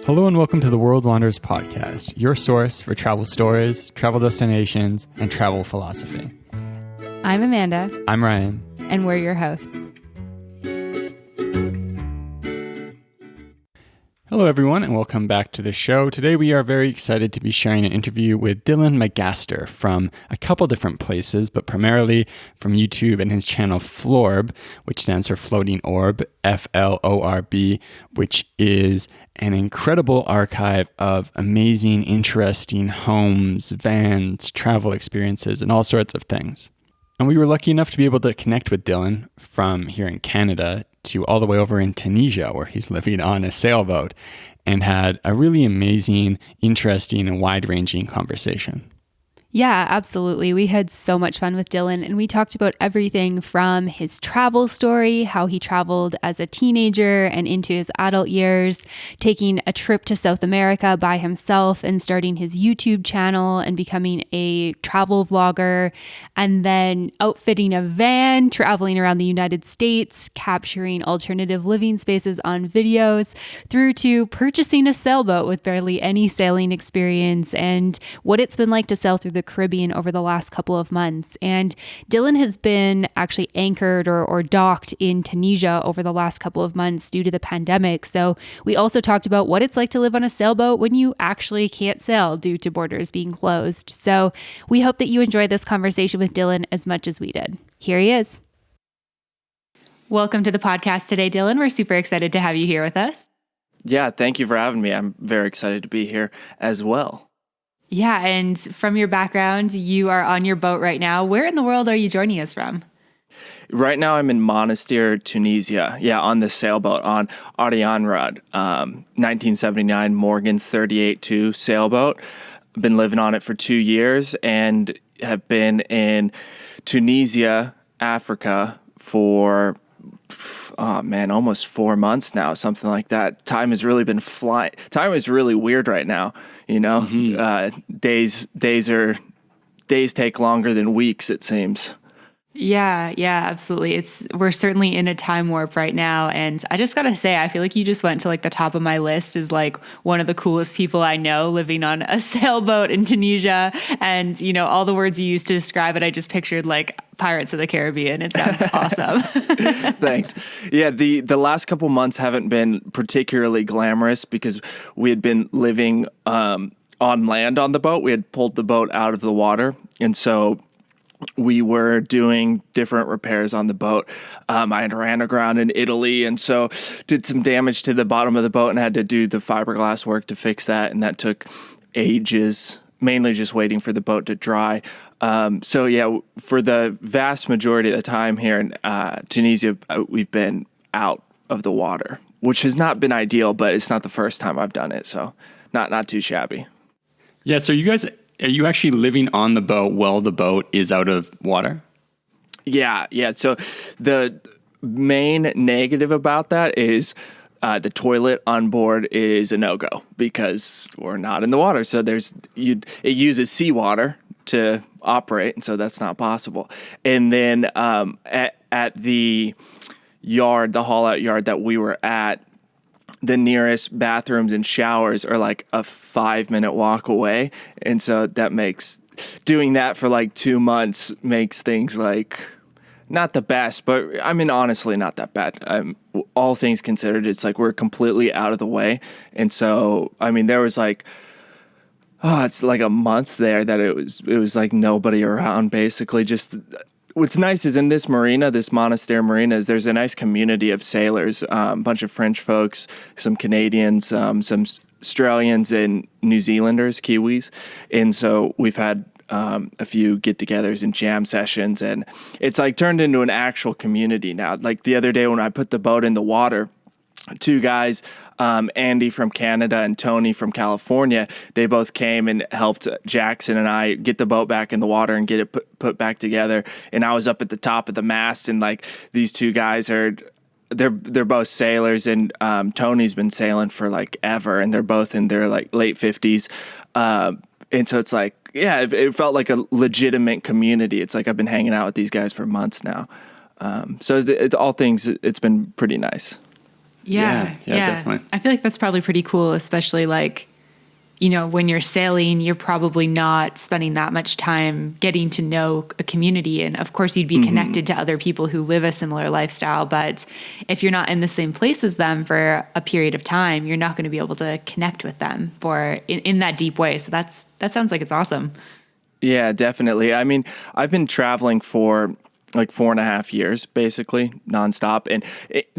Hello and welcome to the World Wanderers podcast, your source for travel stories, travel destinations, and travel philosophy. I'm Amanda. I'm Ryan. And we're your hosts. Hello everyone and welcome back to the show. Today we are very excited to be sharing an interview with Dylan Magaster from a couple different places, but primarily from YouTube and his channel Florb, which stands for Floating Orb, Florb, which is an incredible archive of amazing, interesting homes, vans, travel experiences, and all sorts of things. And we were lucky enough to be able to connect with Dylan from here in Canada to all the way over in Tunisia, where he's living on a sailboat, and had a really amazing, interesting, and wide-ranging conversation. Yeah, absolutely. We had so much fun with Dylan, and we talked about everything from his travel story, how he traveled as a teenager and into his adult years, taking a trip to South America by himself and starting his YouTube channel and becoming a travel vlogger, and then outfitting a van, traveling around the United States, capturing alternative living spaces on videos, through to purchasing a sailboat with barely any sailing experience and what it's been like to sail through the Caribbean over the last couple of months. And Dylan has been actually anchored or docked in Tunisia over the last couple of months due to the pandemic. So we also talked about what it's like to live on a sailboat when you actually can't sail due to borders being closed. So we hope that you enjoyed this conversation with Dylan as much as we did. Here he is. Welcome to the podcast today, Dylan. We're super excited to have you here with us. Yeah, thank you for having me. I'm very excited to be here as well. Yeah, and from your background, you are on your boat right now. Where in the world are you joining us from? Right now, I'm in Magaster, Tunisia. Yeah, on the sailboat on Arianrad, 1979 Morgan 38-2 sailboat. I've been living on it for 2 years and have been in Tunisia, Africa for almost 4 months now, something like that. Time has really been flying. Time is really weird right now. You know, days take longer than weeks, it seems. Yeah, absolutely. We're certainly in a time warp right now. And I just got to say, I feel like you just went to like the top of my list as like one of the coolest people I know living on a sailboat in Tunisia. And, you know, all the words you used to describe it, I just pictured like Pirates of the Caribbean. It sounds awesome. Thanks. Yeah, the last couple months haven't been particularly glamorous because we had been living on land on the boat. We had pulled the boat out of the water. And so we were doing different repairs on the boat. I had ran aground in Italy, and so did some damage to the bottom of the boat and had to do the fiberglass work to fix that, and that took ages, mainly just waiting for the boat to dry. So yeah, for the vast majority of the time here in Tunisia, we've been out of the water, which has not been ideal, but it's not the first time I've done it, so not too shabby. Yeah, so are you actually living on the boat while the boat is out of water? Yeah. So the main negative about that is the toilet on board is a no-go because we're not in the water. So it uses seawater to operate, and so that's not possible. And then at the yard, the haul-out yard that we were at, the nearest bathrooms and showers are like a 5-minute walk away. And so that makes doing that for like 2 months makes things like not the best, but I mean, honestly, not that bad. All things considered, it's like we're completely out of the way. And so, I mean, there was like, it's like a month there that it was like nobody around, basically. Just what's nice is in this marina, this Magaster marina, is there's a nice community of sailors, a bunch of French folks, some Canadians, some Australians and New Zealanders, Kiwis. And so we've had a few get-togethers and jam sessions, and it's like turned into an actual community now. Like the other day when I put the boat in the water, 2 guys, Andy from Canada and Tony from California, they both came and helped Jackson and I get the boat back in the water and get it put back together. And I was up at the top of the mast, and like these 2 guys they're both sailors, and Tony's been sailing for like ever, and they're both in their like late 50s. And so it's like, yeah, it felt like a legitimate community. It's like I've been hanging out with these guys for months now. So it's all things, it's been pretty nice. Yeah, definitely. I feel like that's probably pretty cool, especially like, you know, when you're sailing, you're probably not spending that much time getting to know a community. And of course, you'd be connected to other people who live a similar lifestyle. But if you're not in the same place as them for a period of time, you're not going to be able to connect with them in that deep way. So that sounds like it's awesome. Yeah, definitely. I mean, I've been traveling for like 4.5 years, basically nonstop. And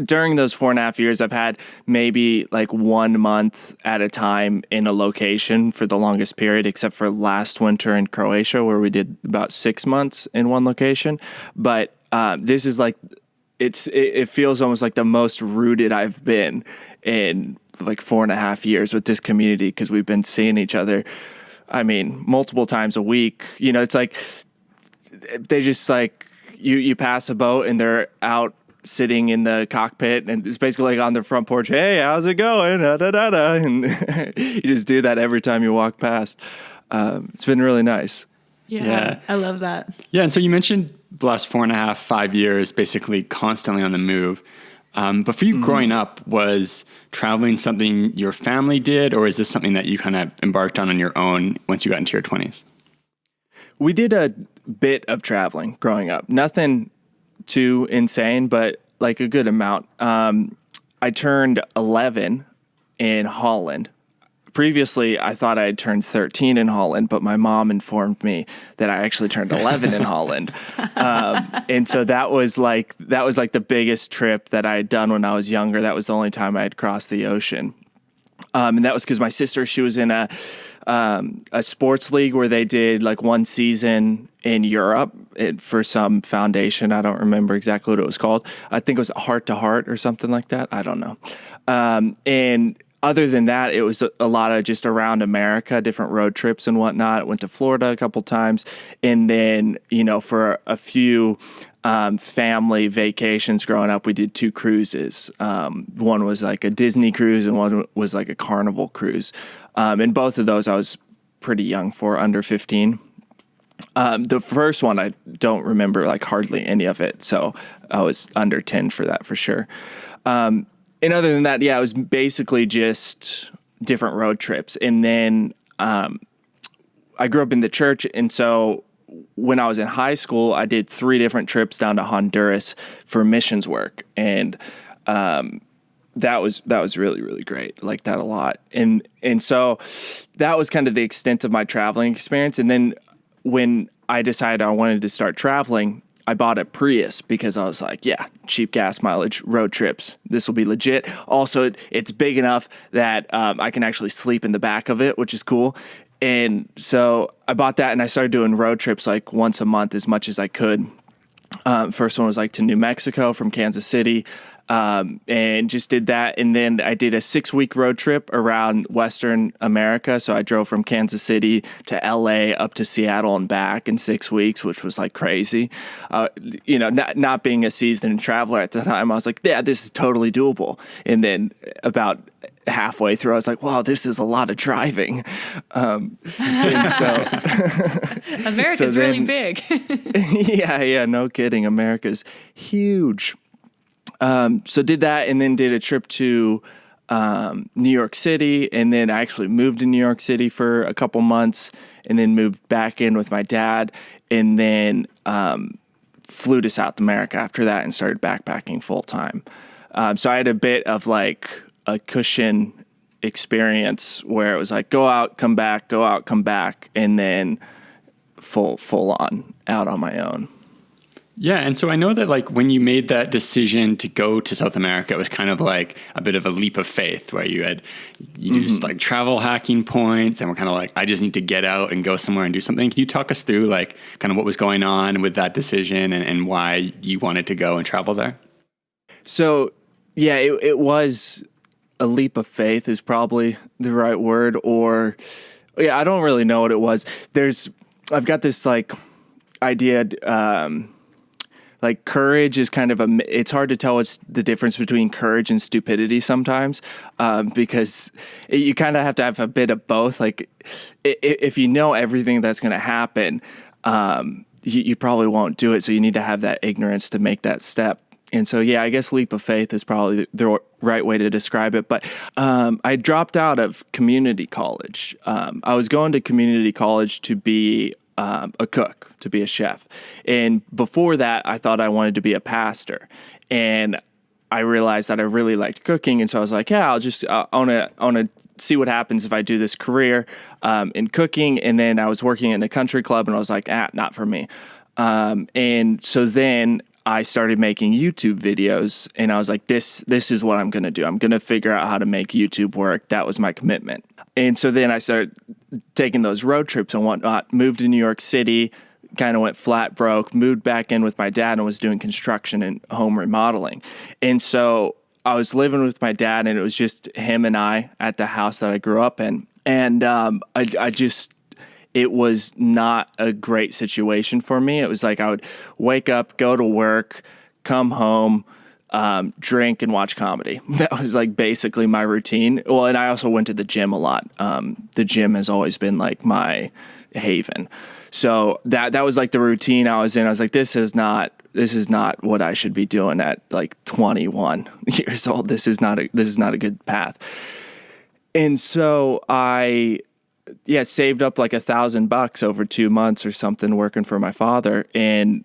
during those 4.5 years, I've had maybe like 1 month at a time in a location for the longest period, except for last winter in Croatia, where we did about 6 months in one location. But this is like, it feels almost like the most rooted I've been in like 4.5 years with this community, because we've been seeing each other, I mean, multiple times a week. You know, it's like they just like you pass a boat and they're out sitting in the cockpit, and it's basically like on their front porch. Hey, how's it going? Da, da, da, da. And you just do that every time you walk past. It's been really nice. Yeah, I love that. Yeah, and so you mentioned the last 4.5, 5 years, basically constantly on the move. But for you growing up, was traveling something your family did, or is this something that you kind of embarked on your own once you got into your 20s? We did a bit of traveling growing up. Nothing too insane, but like a good amount. I turned 11 in Holland. Previously, I thought I had turned 13 in Holland, but my mom informed me that I actually turned 11 in Holland. And so that was like the biggest trip that I had done when I was younger. That was the only time I had crossed the ocean. And that was because my sister, she was in a sports league where they did like one season in Europe for some foundation. I don't remember exactly what it was called. I think it was Heart to Heart or something like that. I don't know. And other than that, it was a lot of just around America, different road trips and whatnot. Went to Florida a couple times. And then, you know, for a few family vacations growing up, we did 2 cruises. One was like a Disney cruise and one was like a Carnival cruise. And both of those I was pretty young for, under 15. The first one, I don't remember like hardly any of it. So I was under 10 for that for sure. And other than that, yeah, it was basically just different road trips. And then I grew up in the church. And so when I was in high school, I did 3 different trips down to Honduras for missions work. And that was really, really great. I liked that a lot. And so that was kind of the extent of my traveling experience. And then when I decided I wanted to start traveling, I bought a Prius because I was like, yeah, cheap gas mileage, road trips. This will be legit. Also, it's big enough that I can actually sleep in the back of it, which is cool. And so I bought that and I started doing road trips like once a month as much as I could. First one was like to New Mexico from Kansas City. And just did that. And then I did a 6-week road trip around Western America. So I drove from Kansas City to LA up to Seattle and back in 6 weeks, which was like crazy. You know, not being a seasoned traveler at the time, I was like, yeah, this is totally doable. And then about halfway through, I was like, wow, this is a lot of driving. And so America's really big. yeah, no kidding. America's huge. So did that and then did a trip to New York City, and then I actually moved to New York City for a couple months and then moved back in with my dad, and then flew to South America after that and started backpacking full time. So I had a bit of like a cushion experience where it was like go out, come back, go out, come back, and then full on out on my own. Yeah, and so I know that like when you made that decision to go to South America, it was kind of like a bit of a leap of faith where you used like travel hacking points and we're kind of like, I just need to get out and go somewhere and do something. Can you talk us through like kind of what was going on with that decision and why you wanted to go and travel there? So yeah, it was a leap of faith is probably the right word, or yeah, I don't really know what it was. I've got this like idea, like courage is kind of it's hard to tell what's the difference between courage and stupidity sometimes, because you kind of have to have a bit of both. Like if you know everything that's going to happen, you probably won't do it. So you need to have that ignorance to make that step. And so, yeah, I guess leap of faith is probably the right way to describe it. But I dropped out of community college. I was going to community college to be a cook, to be a chef. And before that, I thought I wanted to be a pastor. And I realized that I really liked cooking. And so I was like, yeah, I want to see what happens if I do this career in cooking. And then I was working in a country club and I was like, not for me. And so then I started making YouTube videos and I was like, this is what I'm going to do. I'm going to figure out how to make YouTube work. That was my commitment. And so then I started taking those road trips and whatnot, moved to New York City, kind of went flat broke, moved back in with my dad and was doing construction and home remodeling. And so I was living with my dad and it was just him and I at the house that I grew up in. And it was not a great situation for me. It was like I would wake up, go to work, come home, drink and watch comedy. That was like basically my routine. Well, and I also went to the gym a lot. The gym has always been like my haven. So that was like the routine I was in. I was like, this is not what I should be doing at like 21 years old. This is not a good path. And so I saved up like $1,000 over 2 months or something working for my father. And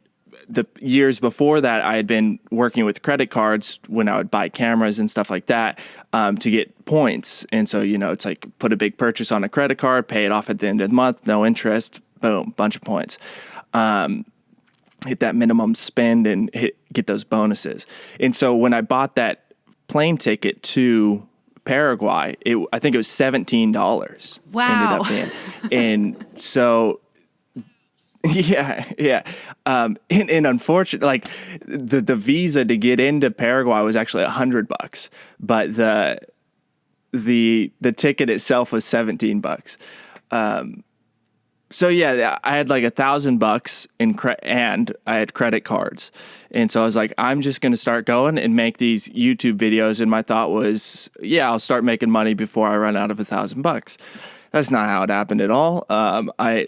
the years before that, I had been working with credit cards when I would buy cameras and stuff like that to get points. And so, it's like put a big purchase on a credit card, pay it off at the end of the month, no interest, boom, bunch of points. Hit that minimum spend and get those bonuses. And so when I bought that plane ticket to Paraguay, I think it was $17. Wow. Ended up being. And so, yeah. And unfortunately, like the visa to get into Paraguay was actually $100, but the ticket itself was $17. So yeah, I had like $1,000 and I had credit cards. And so I was like, I'm just going to start going and make these YouTube videos. And my thought was, I'll start making money before I run out of $1,000. That's not how it happened at all.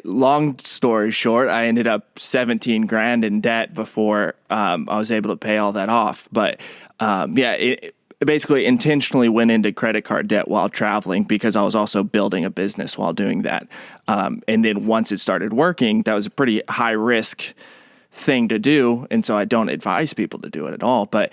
Long story short, I ended up 17 grand in debt before I was able to pay all that off. But it basically intentionally went into credit card debt while traveling because I was also building a business while doing that. And then once it started working, that was a pretty high risk thing to do. And so I don't advise people to do it at all. But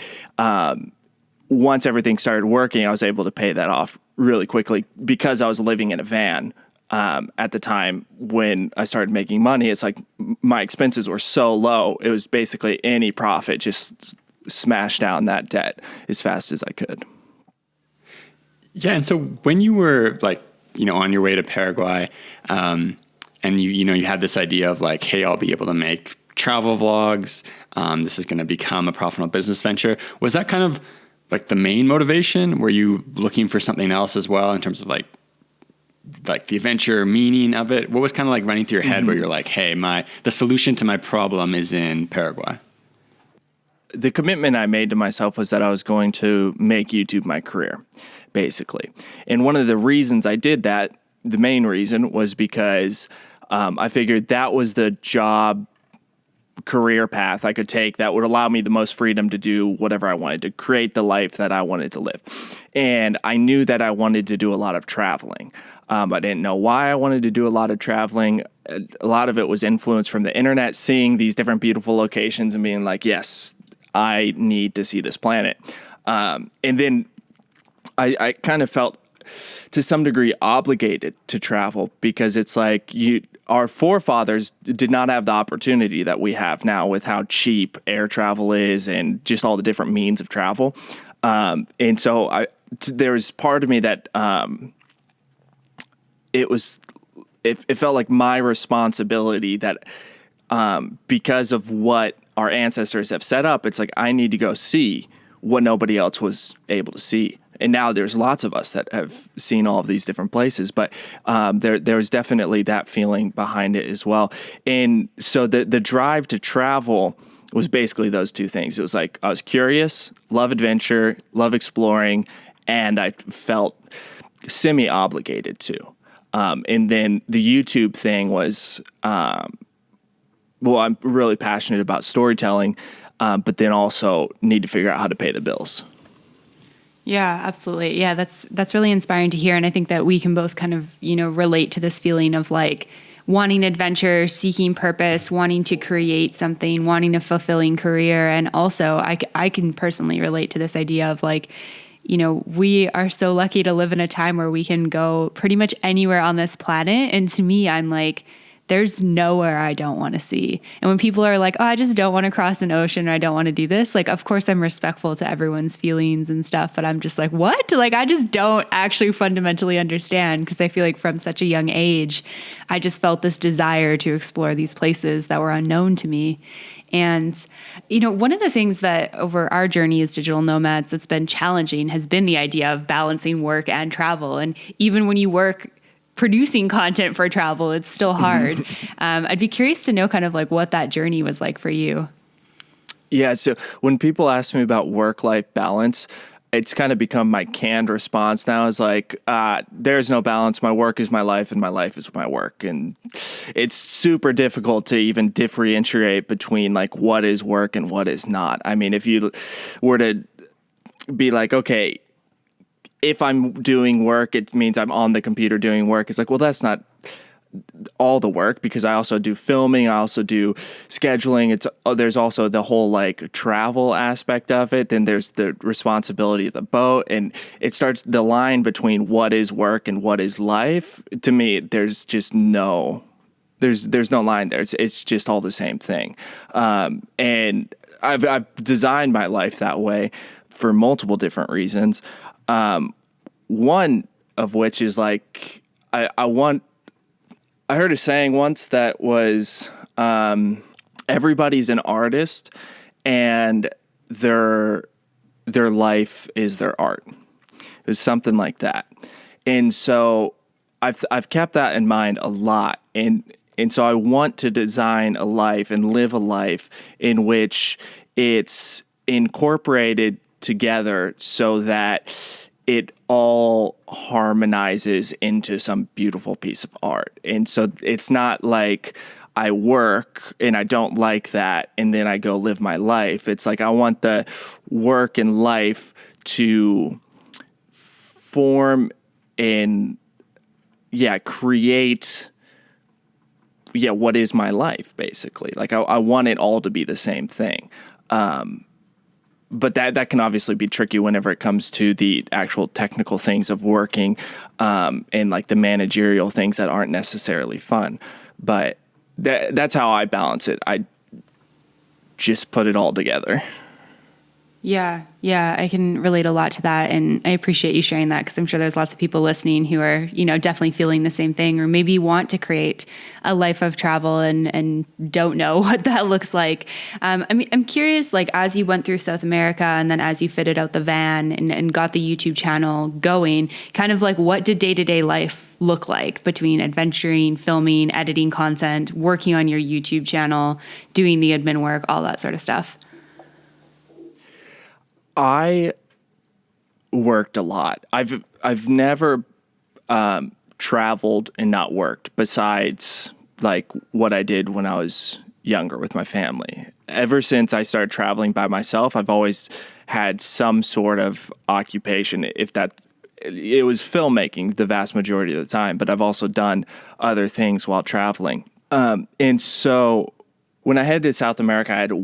once everything started working, I was able to pay that off really quickly because I was living in a van. At the time when I started making money, it's like my expenses were so low. It was basically any profit, just smash down that debt as fast as I could. Yeah. And so when you were like, on your way to Paraguay, and you had this idea of like, hey, I'll be able to make travel vlogs. This is going to become a profitable business venture. Was that kind of like the main motivation? Were you looking for something else as well in terms of like the adventure meaning of it? What was kind of like running through your head where you're like, hey, the solution to my problem is in Paraguay? The commitment I made to myself was that I was going to make YouTube my career, basically. And one of the reasons I did that, the main reason, was because I figured that was the job career path I could take that would allow me the most freedom to do whatever I wanted, to create the life that I wanted to live. And I knew that I wanted to do a lot of traveling. I didn't know why I wanted to do a lot of traveling. A lot of it was influenced from the internet, seeing these different beautiful locations and being like, yes, I need to see this planet. And then I kind of felt to some degree obligated to travel because it's like our forefathers did not have the opportunity that we have now with how cheap air travel is and just all the different means of travel. And so there's part of me that it felt like my responsibility that because of what our ancestors have set up, it's like I need to go see what nobody else was able to see. And now there's lots of us that have seen all of these different places, but there's definitely that feeling behind it as well. And so the drive to travel was basically those two things. It was like I was curious, love adventure, love exploring, and I felt semi-obligated to. And then the YouTube thing was, I'm really passionate about storytelling. but then also need to figure out how to pay the bills. Yeah, absolutely. Yeah, that's really inspiring to hear. And I think that we can both kind of, relate to this feeling of like wanting adventure, seeking purpose, wanting to create something, wanting a fulfilling career. And also I can personally relate to this idea of like, we are so lucky to live in a time where we can go pretty much anywhere on this planet. And to me, I'm like, there's nowhere I don't want to see. And when people are like, oh, I just don't want to cross an ocean, or I don't want to do this, like, of course I'm respectful to everyone's feelings and stuff, but I'm just like, what? Like, I just don't actually fundamentally understand, because I feel like from such a young age, I just felt this desire to explore these places that were unknown to me. And, one of the things that over our journey as digital nomads that's been challenging has been the idea of balancing work and travel. And even when you work producing content for travel, it's still hard. I'd be curious to know kind of like what that journey was like for you. Yeah. So when people ask me about work-life balance, it's kind of become my canned response now is like, there's no balance. My work is my life and my life is my work. And it's super difficult to even differentiate between like what is work and what is not. I mean, if you were to be like, okay, if I'm doing work, it means I'm on the computer doing work. It's like, well, that's not all the work, because I also do filming. I also do scheduling. There's also the whole like travel aspect of it. Then there's the responsibility of the boat, and it starts the line between what is work and what is life. To me, there's just no line there. It's just all the same thing. And I've designed my life that way for multiple different reasons. One of which is like, I heard a saying once that was, everybody's an artist and their life is their art. It was something like that. And so I've kept that in mind a lot. And so I want to design a life and live a life in which it's incorporated together so that it all harmonizes into some beautiful piece of art. And so it's not like I work and I don't like that and then I go live my life. It's like I want the work and life to form and create what is my life, basically. Like I want it all to be the same thing. But that can obviously be tricky whenever it comes to the actual technical things of working, and like the managerial things that aren't necessarily fun. But that's how I balance it. I just put it all together. Yeah, I can relate a lot to that. And I appreciate you sharing that, because I'm sure there's lots of people listening who are, definitely feeling the same thing, or maybe want to create a life of travel and don't know what that looks like. I'm curious, like, as you went through South America and then as you fitted out the van and got the YouTube channel going, kind of like what did day-to-day life look like between adventuring, filming, editing content, working on your YouTube channel, doing the admin work, all that sort of stuff? I worked a lot. I've never traveled and not worked, besides like what I did when I was younger with my family. Ever since I started traveling by myself, I've always had some sort of occupation. It was filmmaking the vast majority of the time, but I've also done other things while traveling. And so when I headed to South America, I had two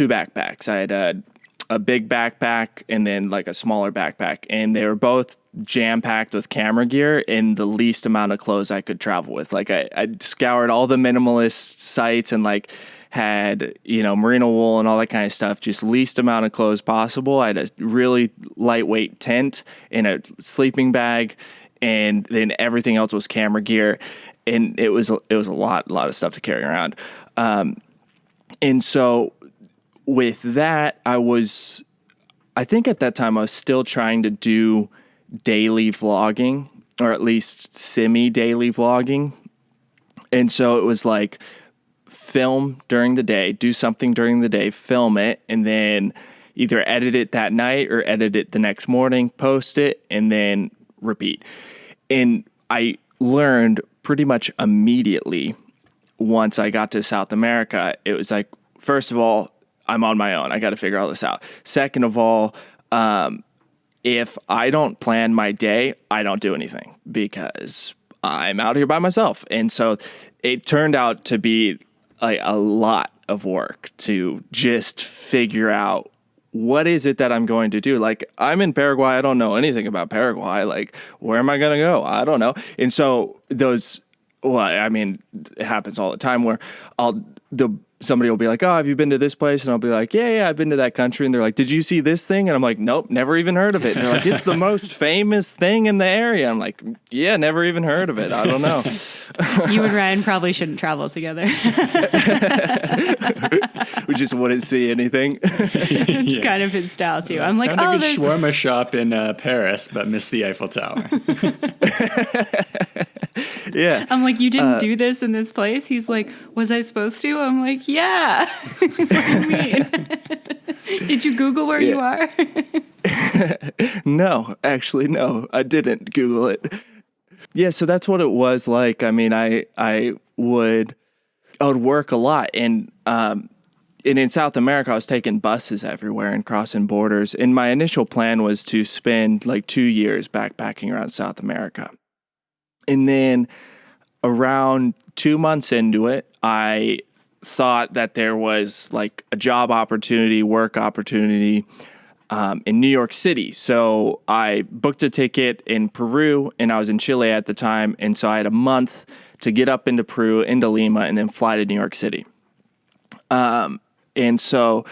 backpacks. I had a big backpack and then like a smaller backpack, and they were both jam-packed with camera gear and the least amount of clothes I could travel with. Like I scoured all the minimalist sites and like had, merino wool and all that kind of stuff, just least amount of clothes possible. I had a really lightweight tent and a sleeping bag, and then everything else was camera gear. And it was a lot of stuff to carry around. And so with that, I think at that time I was still trying to do daily vlogging, or at least semi-daily vlogging. And so it was like film during the day, do something during the day, film it, and then either edit it that night or edit it the next morning, post it, and then repeat. And I learned pretty much immediately once I got to South America, it was like, first of all, I'm on my own. I got to figure all this out. Second of all, if I don't plan my day, I don't do anything because I'm out here by myself. And so it turned out to be like a lot of work to just figure out what is it that I'm going to do. Like, I'm in Paraguay. I don't know anything about Paraguay. Like, where am I going to go? I don't know. And so it happens all the time where somebody will be like, oh, have you been to this place? And I'll be like, yeah, I've been to that country. And they're like, did you see this thing? And I'm like, nope, never even heard of it. And they're like, it's the most famous thing in the area. I'm like, yeah, never even heard of it. I don't know. You and Ryan probably shouldn't travel together. We just wouldn't see anything. It's kind of his style too. I'm like, found a good shawarma shop in Paris, but missed the Eiffel Tower. Yeah. I'm like, you didn't do this in this place? He's like, was I supposed to? I'm like, yeah. What do you mean? Did you Google where you are? No, actually, no, I didn't Google it. Yeah, so that's what it was like. I mean, I would work a lot, and in South America, I was taking buses everywhere and crossing borders. And my initial plan was to spend like 2 years backpacking around South America. And then around 2 months into it, I thought that there was like a job opportunity, work opportunity in New York City. So I booked a ticket in Peru, and I was in Chile at the time. And so I had a month to get up into Peru, into Lima, and then fly to New York City. And so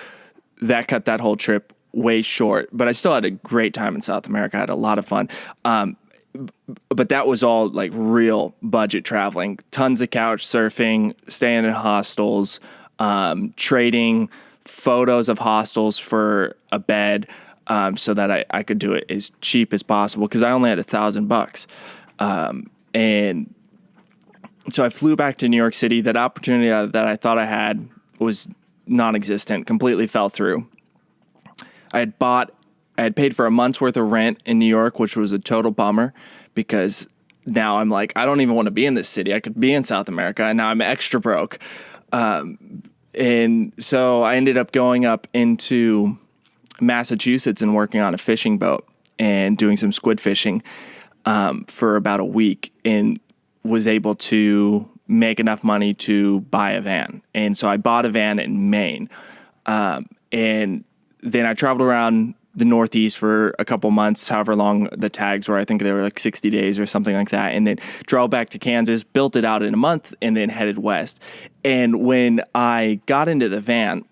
that cut that whole trip way short. But I still had a great time in South America. I had a lot of fun. But that was all like real budget traveling. Tons of couch surfing, staying in hostels, trading photos of hostels for a bed, so that I could do it as cheap as possible because I only had $1,000. And so I flew back to New York City. That opportunity that I thought I had was non-existent, completely fell through. I had paid for a month's worth of rent in New York, which was a total bummer because now I'm like, I don't even want to be in this city. I could be in South America, and now I'm extra broke. And so I ended up going up into Massachusetts and working on a fishing boat and doing some squid fishing for about a week, and was able to make enough money to buy a van. And so I bought a van in Maine. And then I traveled around the Northeast for a couple months, however long the tags were. I think they were like 60 days or something like that. And then drove back to Kansas, built it out in a month, and then headed west. And when I got into the van,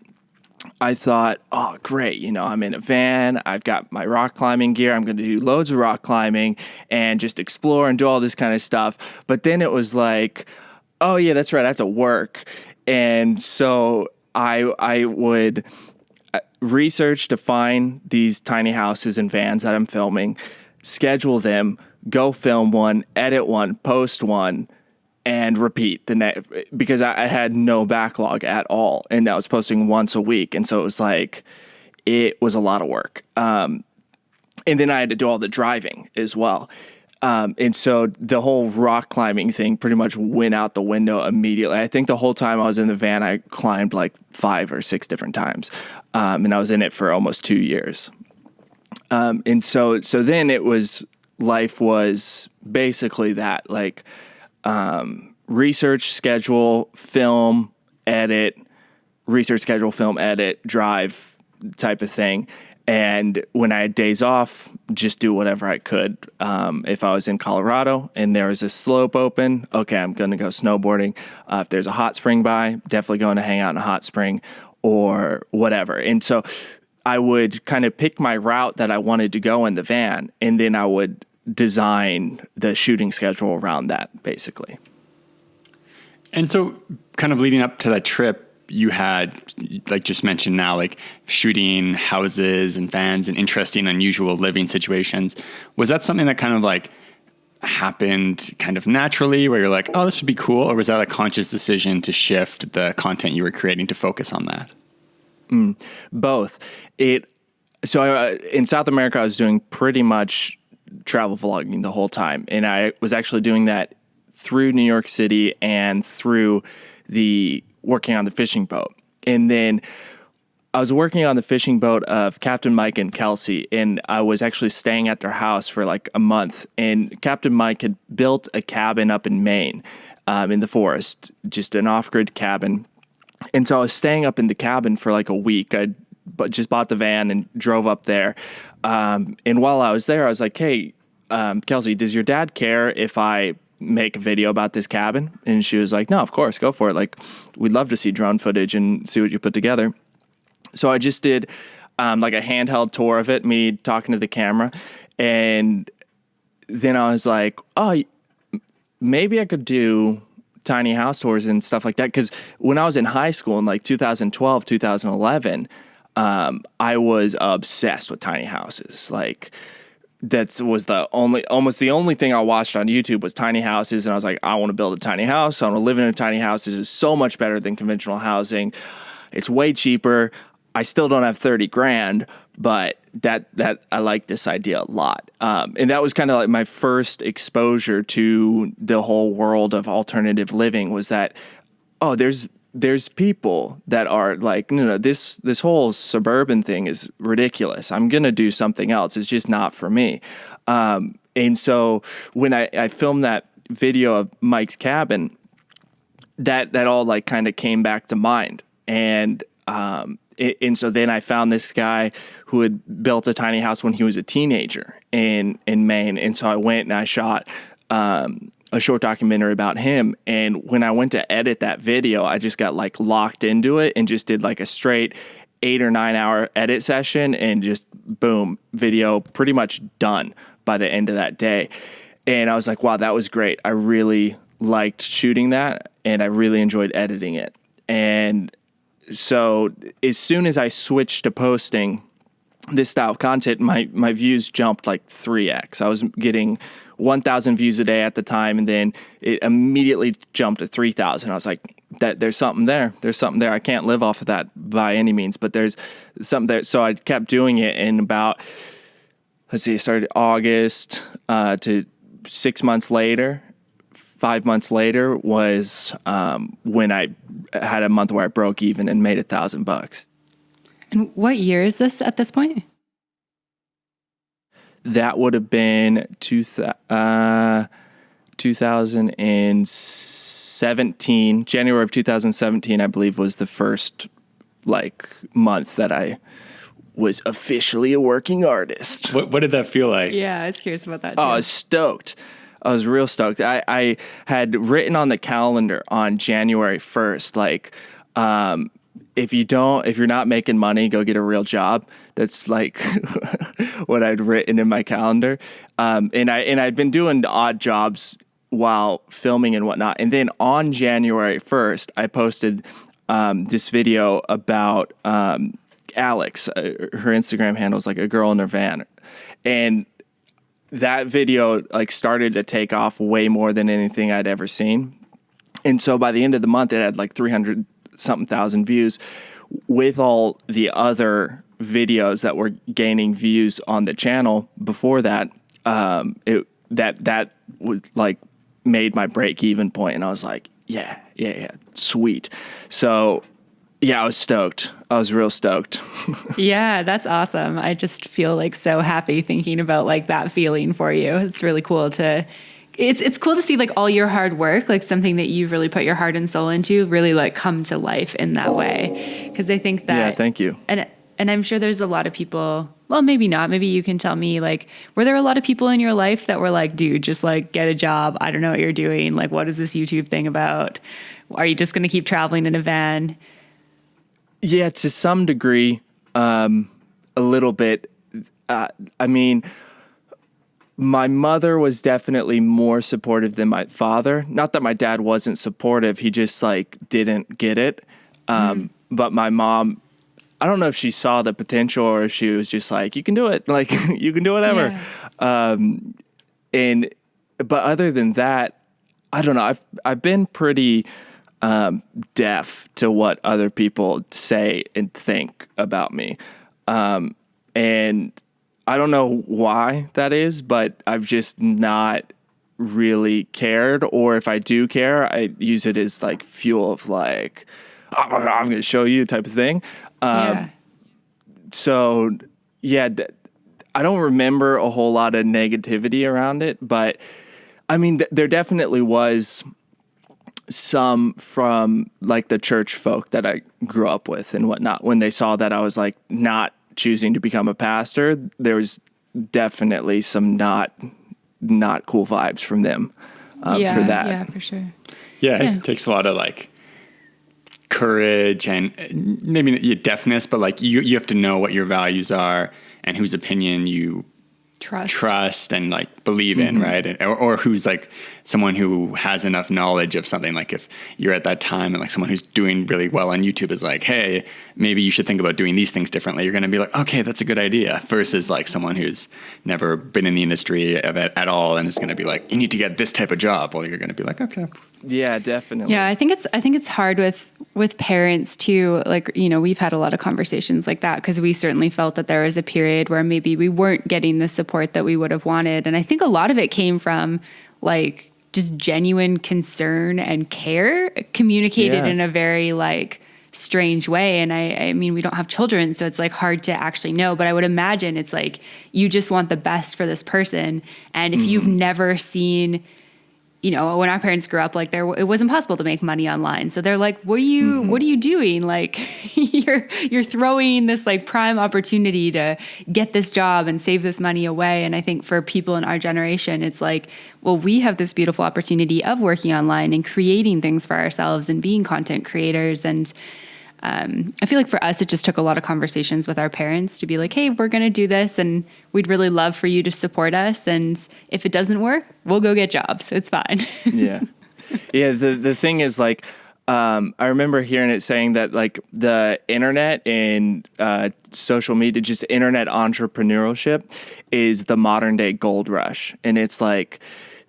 I thought, oh, great. I'm in a van. I've got my rock climbing gear. I'm going to do loads of rock climbing and just explore and do all this kind of stuff. But then it was like, oh, yeah, that's right. I have to work. And so I would research to find these tiny houses and vans that I'm filming, schedule them, go film one, edit one, post one, and repeat the next, because I had no backlog at all. And I was posting once a week. And so it was like, it was a lot of work. And then I had to do all the driving as well. And so the whole rock climbing thing pretty much went out the window immediately. I think the whole time I was in the van, I climbed like 5 or 6 different times. And I was in it for almost 2 years. And so then life was basically that, like, research, schedule, film, edit, research, schedule, film, edit, drive type of thing. And when I had days off, just do whatever I could. If I was in Colorado and there was a slope open, okay, I'm going to go snowboarding. If there's a hot spring by, definitely going to hang out in a hot spring or whatever. And so I would kind of pick my route that I wanted to go in the van, and then I would design the shooting schedule around that, basically. And so kind of leading up to that trip, you had, like just mentioned now, like shooting houses and vans and interesting, unusual living situations. Was that something that kind of like happened kind of naturally where you're like, oh, this would be cool? Or was that a conscious decision to shift the content you were creating to focus on that? Both. So in South America, I was doing pretty much travel vlogging the whole time. And I was actually doing that through New York City and through the working on the fishing boat. And then I was working on the fishing boat of Captain Mike and Kelsey, and I was actually staying at their house for like a month. And Captain Mike had built a cabin up in Maine, in the forest, just an off-grid cabin. And so I was staying up in the cabin for like a week. Just bought the van and drove up there. And while I was there, I was like, hey, Kelsey, does your dad care if I make a video about this cabin? And she was like, no, of course, go for it. Like, we'd love to see drone footage and see what you put together. So I just did like a handheld tour of it, me talking to the camera. And then I was like, oh, maybe I could do tiny house tours and stuff like that. Because when I was in high school in like 2012, 2011, I was obsessed with tiny houses. Like, that was almost the only thing I watched on YouTube was tiny houses. And I was like, I want to build a tiny house. I want to live in a tiny house. This is so much better than conventional housing. It's way cheaper. I still don't have 30 grand, but that I like this idea a lot. And that was kind of like my first exposure to the whole world of alternative living, was that, oh, there's people that are like, no, this whole suburban thing is ridiculous. I'm going to do something else. It's just not for me. And so when I filmed that video of Mike's cabin, that all like kind of came back to mind. And so then I found this guy who had built a tiny house when he was a teenager in Maine. And so I went and I shot a short documentary about him. And when I went to edit that video, I just got like locked into it and just did like a straight 8 or 9 hour edit session, and just boom, video pretty much done by the end of that day. And I was like, wow, that was great. I really liked shooting that, and I really enjoyed editing it. And so as soon as I switched to posting this style of content, my views jumped like 3x. I was getting 1,000 views a day at the time, and then it immediately jumped to 3,000. I was like, there's something there. There's something there. I can't live off of that by any means, but there's something there. So I kept doing it, and about, I started August to 6 months later. 5 months later was when I had a month where I broke even and made $1,000. And what year is this at this point? That would have been 2017. January of 2017, I believe, was the first like month that I was officially a working artist. What did that feel like? Yeah, I was curious about that too. Oh, I was stoked. I was real stoked. I had written on the calendar on January 1st, like, if you're not making money, go get a real job. That's like what I'd written in my calendar. And I'd been doing odd jobs while filming and whatnot. And then on January 1st, I posted this video about Alex. Her Instagram handle is like a girl in her van. And that video like started to take off way more than anything I'd ever seen. And so by the end of the month, it had like 300 something thousand views, with all the other videos that were gaining views on the channel before that. That was like made my break even point, and I was like, yeah, sweet. So yeah, I was stoked. I was real stoked. Yeah, that's awesome. I just feel like so happy thinking about like that feeling for you. It's really cool to it's cool to see like all your hard work, like something that you've really put your heart and soul into, really like come to life in that way. Because I think that, yeah, thank you. And I'm sure there's a lot of people, well, maybe not. Maybe you can tell me, like, were there a lot of people in your life that were like, dude, just like get a job. I don't know what you're doing. Like, what is this YouTube thing about? Are you just going to keep traveling in a van? Yeah, to some degree, a little bit. I mean, my mother was definitely more supportive than my father. Not that my dad wasn't supportive. He just like didn't get it. But my mom, I don't know if she saw the potential or if she was just like, you can do it. Like, you can do whatever. Yeah. But other than that, I don't know. I've been pretty deaf to what other people say and think about me. And I don't know why that is, but I've just not really cared. Or if I do care, I use it as like fuel of like, oh, I'm going to show you type of thing. Yeah. so yeah, I don't remember a whole lot of negativity around it, but I mean, there definitely was some from like the church folk that I grew up with and whatnot. When they saw that I was like not choosing to become a pastor, there was definitely some not cool vibes from them for that. Yeah, for sure. Yeah, it takes a lot of like courage and maybe deafness, but like you have to know what your values are and whose opinion you trust and like believe in, right? Or who's like someone who has enough knowledge of something. Like if you're at that time and like someone who's doing really well on YouTube is like, hey, maybe you should think about doing these things differently. You're going to be like, okay, that's a good idea. Versus like someone who's never been in the industry of it at all and is going to be like, you need to get this type of job. Well, you're going to be like, okay. Yeah, definitely. Yeah, I think it's hard with parents too. Like, you know, we've had a lot of conversations like that because we certainly felt that there was a period where maybe we weren't getting the support that we would have wanted. And I think a lot of it came from like just genuine concern and care communicated in a very like strange way. And I mean, we don't have children, so it's like hard to actually know, but I would imagine it's like you just want the best for this person. And if you've never seen, you know, when our parents grew up, like it was impossible to make money online. So they're like, what are you doing? Like you're throwing this like prime opportunity to get this job and save this money away. And I think for people in our generation, it's like, well, we have this beautiful opportunity of working online and creating things for ourselves and being content creators. And I feel like for us, it just took a lot of conversations with our parents to be like, hey, we're going to do this and we'd really love for you to support us. And if it doesn't work, we'll go get jobs. It's fine. Yeah. Yeah. The thing is like, I remember hearing it saying that like the internet and social media, just internet entrepreneurship is the modern day gold rush. And it's like,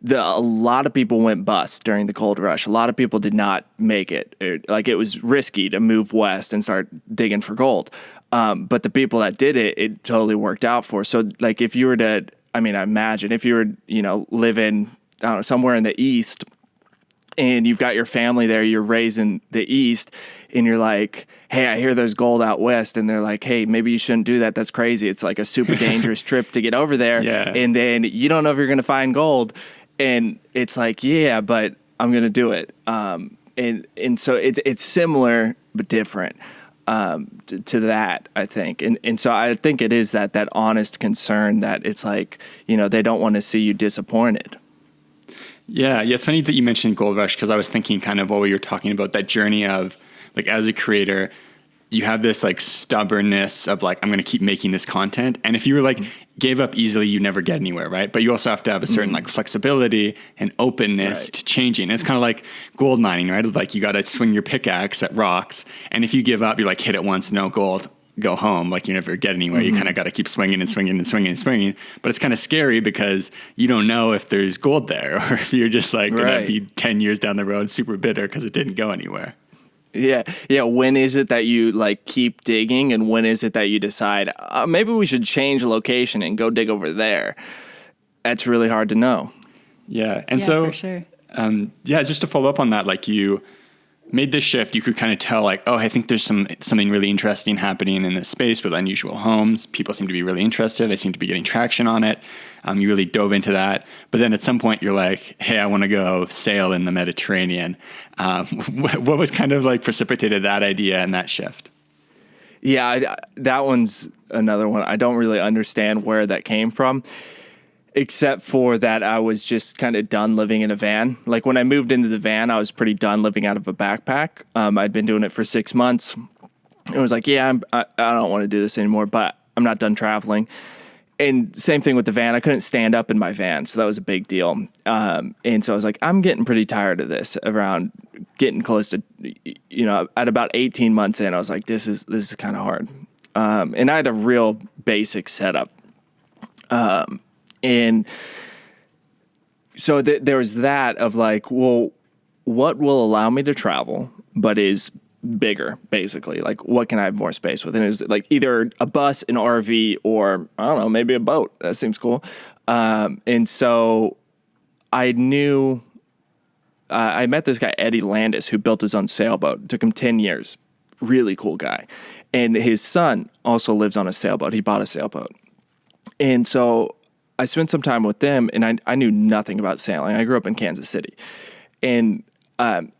a lot of people went bust during the gold rush. A lot of people did not make it. Like it was risky to move west and start digging for gold. But the people that did it, it totally worked out for. So like if you were to, I mean, I imagine if you were, you know, living, I don't know, somewhere in the East and you've got your family there, you're raised in the East and you're like, hey, I hear there's gold out west. And they're like, hey, maybe you shouldn't do that. That's crazy. It's like a super dangerous trip to get over there. Yeah. And then you don't know if you're going to find gold. And it's like, yeah, but I'm going to do it. And so it's similar but different to that, I think. And so I think it is that honest concern that it's like, you know, they don't want to see you disappointed. Yeah. It's funny that you mentioned Gold Rush because I was thinking kind of while we were talking about that journey of like as a creator, you have this like stubbornness of like, I'm going to keep making this content. And if you were like gave up easily, you never get anywhere. Right. But you also have to have a certain like flexibility and openness to changing. And it's kind of like gold mining, right? Like you got to swing your pickaxe at rocks. And if you give up, you like hit it once, no gold, go home. Like you never get anywhere. You kind of got to keep swinging and swinging and swinging and swinging. But it's kind of scary because you don't know if there's gold there or if you're just like going to be 10 years down the road, super bitter because it didn't go anywhere. Yeah. Yeah. When is it that you like keep digging and when is it that you decide maybe we should change location and go dig over there? That's really hard to know. Yeah. And for sure. Just to follow up on that, like you made this shift, you could kind of tell like, oh, I think there's something really interesting happening in this space with unusual homes. People seem to be really interested. I seem to be getting traction on it. You really dove into that. But then at some point you're like, hey, I want to go sail in the Mediterranean. What was kind of like precipitated that idea and that shift? Yeah, that one's another one. I don't really understand where that came from, except for that I was just kind of done living in a van. Like when I moved into the van, I was pretty done living out of a backpack. I'd been doing it for 6 months. I was like, yeah, I don't want to do this anymore, but I'm not done traveling. And same thing with the van. I couldn't stand up in my van, so that was a big deal. And so I was like, I'm getting pretty tired of this. Around getting close to, you know, at about 18 months in, I was like, this is kind of hard. And I had a real basic setup. And so there was that of like, well, what will allow me to travel, but is bigger, basically? Like, what can I have more space with? And it was like either a bus, an RV, or I don't know, maybe a boat. That seems cool. And so I knew I met this guy, Eddie Landis, who built his own sailboat. It took him 10 years. really cool guy. And his son also lives on a sailboat. He bought a sailboat. And so I spent some time with them, and I knew nothing about sailing. I grew up in Kansas City. And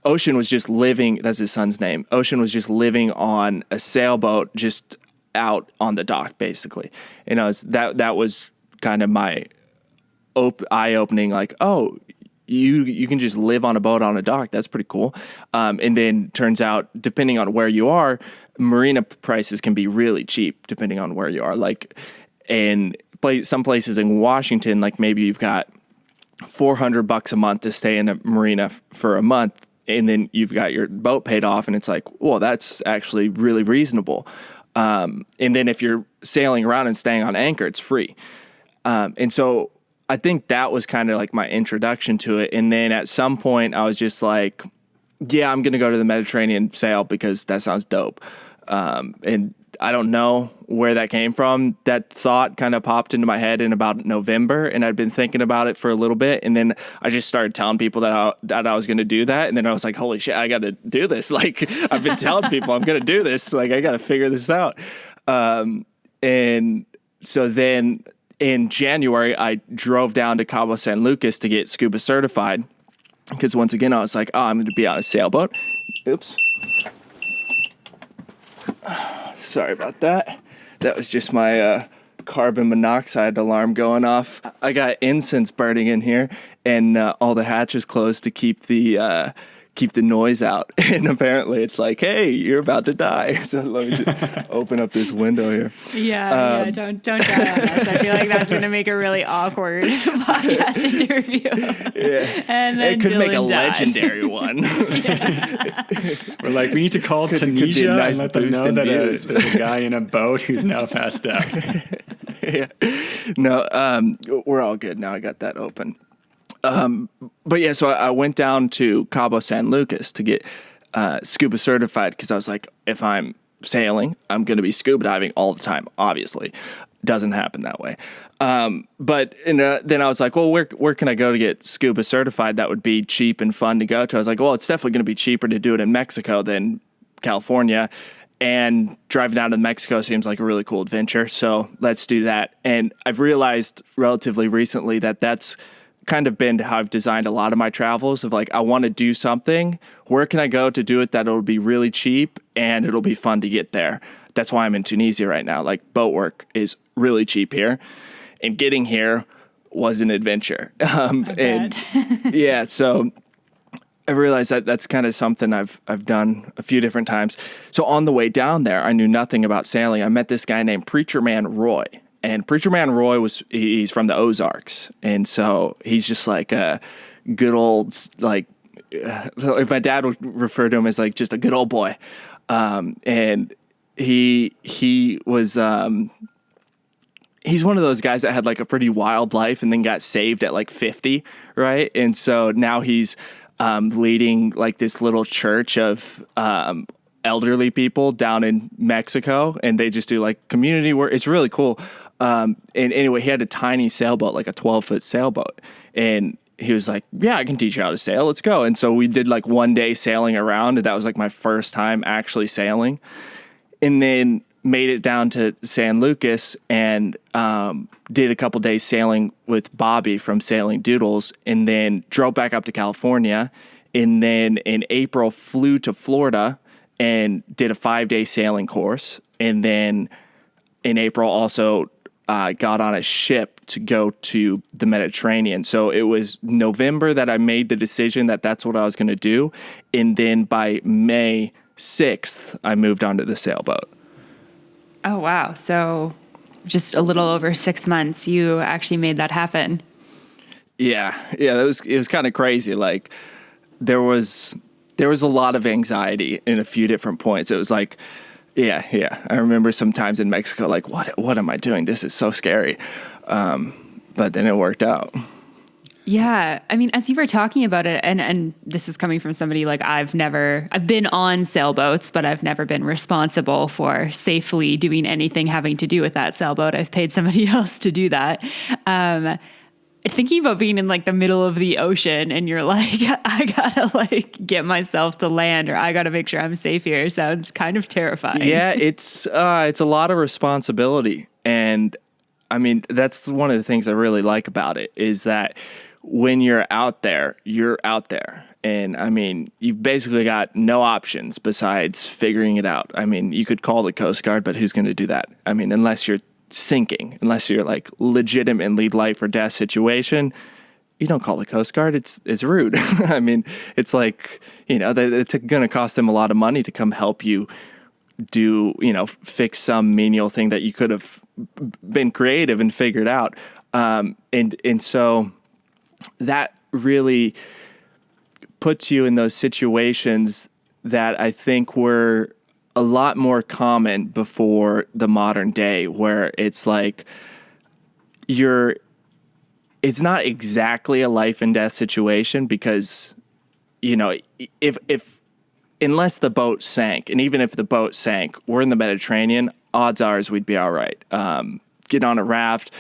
Ocean was just living, that's his son's name. Ocean was just living on a sailboat just out on the dock, basically. And that was kind of my eye-opening, like, oh, you can just live on a boat on a dock. That's pretty cool. And then turns out, depending on where you are, marina prices can be really cheap depending on where you are. Like, and some places in Washington, like maybe you've got $400 a month to stay in a marina for a month, and then you've got your boat paid off, and it's like, well, that's actually really reasonable. And then if you're sailing around and staying on anchor, it's free. And so I think that was kind of like my introduction to it. And then at some point I was just like, yeah, I'm going to go to the Mediterranean sail because that sounds dope. And I don't know where that came from. That thought kind of popped into my head in about November, and I'd been thinking about it for a little bit. And then I just started telling people that I was going to do that. And then I was like, holy shit, I got to do this. Like, I've been telling people I'm going to do this. Like, I got to figure this out. And so then in January, I drove down to Cabo San Lucas to get scuba certified. Because once again, I was like, oh, I'm going to be on a sailboat. Oops. Sorry about that. That was just my carbon monoxide alarm going off. I got incense burning in here, and all the hatches closed to keep the noise out. And apparently it's like, hey, you're about to die. So let me just open up this window here. Yeah, don't die on us. I feel like that's going to make a really awkward podcast interview. Yeah. And then it could make a Dylan died. Legendary one. We're like, we need to call Tunisia nice and let them boost know in that views. there's a guy in a boat who's now passed out. Yeah. No, we're all good now. I got that open. But yeah, so I went down to Cabo San Lucas to get scuba certified because I was like, if I'm sailing, I'm going to be scuba diving all the time. Obviously, doesn't happen that way. But then I was like, well, where can I go to get scuba certified that would be cheap and fun to go to? I was like, well, it's definitely going to be cheaper to do it in Mexico than California. And driving down to Mexico seems like a really cool adventure. So let's do that. And I've realized relatively recently that that's kind of been how I've designed a lot of my travels of like, I want to do something. Where can I go to do it that it'll be really cheap and it'll be fun to get there? That's why I'm in Tunisia right now. Like, boat work is really cheap here, and getting here was an adventure. And yeah, so I realized that that's kind of something I've done a few different times. So on the way down there, I knew nothing about sailing. I met this guy named Preacher Man Roy. And Preacher Man Roy he's from the Ozarks. And so he's just like a good old, like, my dad would refer to him as like just a good old boy. And he was, he's one of those guys that had like a pretty wild life and then got saved at like 50, right? And so now he's leading like this little church of elderly people down in Mexico, and they just do like community work. It's really cool. And anyway, he had a tiny sailboat, like a 12-foot sailboat. And he was like, yeah, I can teach you how to sail. Let's go. And so we did like one day sailing around, and that was like my first time actually sailing. And then made it down to San Lucas and did a couple days sailing with Bobby from Sailing Doodles, and then drove back up to California. And then in April, flew to Florida and did a 5-day sailing course. And then in April also got on a ship to go to the Mediterranean. So it was November that I made the decision that that's what I was going to do. And then by May 6th, I moved onto the sailboat. Oh, wow. So just a little over 6 months, you actually made that happen. Yeah. It was kind of crazy. Like there was a lot of anxiety in a few different points. It was like, yeah. I remember sometimes in Mexico, like, what am I doing? This is so scary. But then it worked out. Yeah. I mean, as you were talking about it, and this is coming from somebody like I've been on sailboats, but I've never been responsible for safely doing anything having to do with that sailboat. I've paid somebody else to do that. thinking about being in like the middle of the ocean and you're like, I gotta like get myself to land, or I gotta make sure I'm safe here, sounds kind of terrifying. Yeah, it's a lot of responsibility. And I mean, that's one of the things I really like about it, is that when you're out there, you're out there. And I mean, you've basically got no options besides figuring it out. I mean, you could call the Coast Guard, but who's going to do that? I mean, unless you're sinking, unless you're like legitimately life or death situation, you don't call the Coast Guard. It's rude. I mean, it's like, it's going to cost them a lot of money to come help you do, fix some menial thing that you could have been creative and figured out. And so that really puts you in those situations that I think were a lot more common before the modern day, where it's like it's not exactly a life and death situation, because, if unless the boat sank, and even if the boat sank, we're in the Mediterranean, odds are we'd be all right. Get on a raft.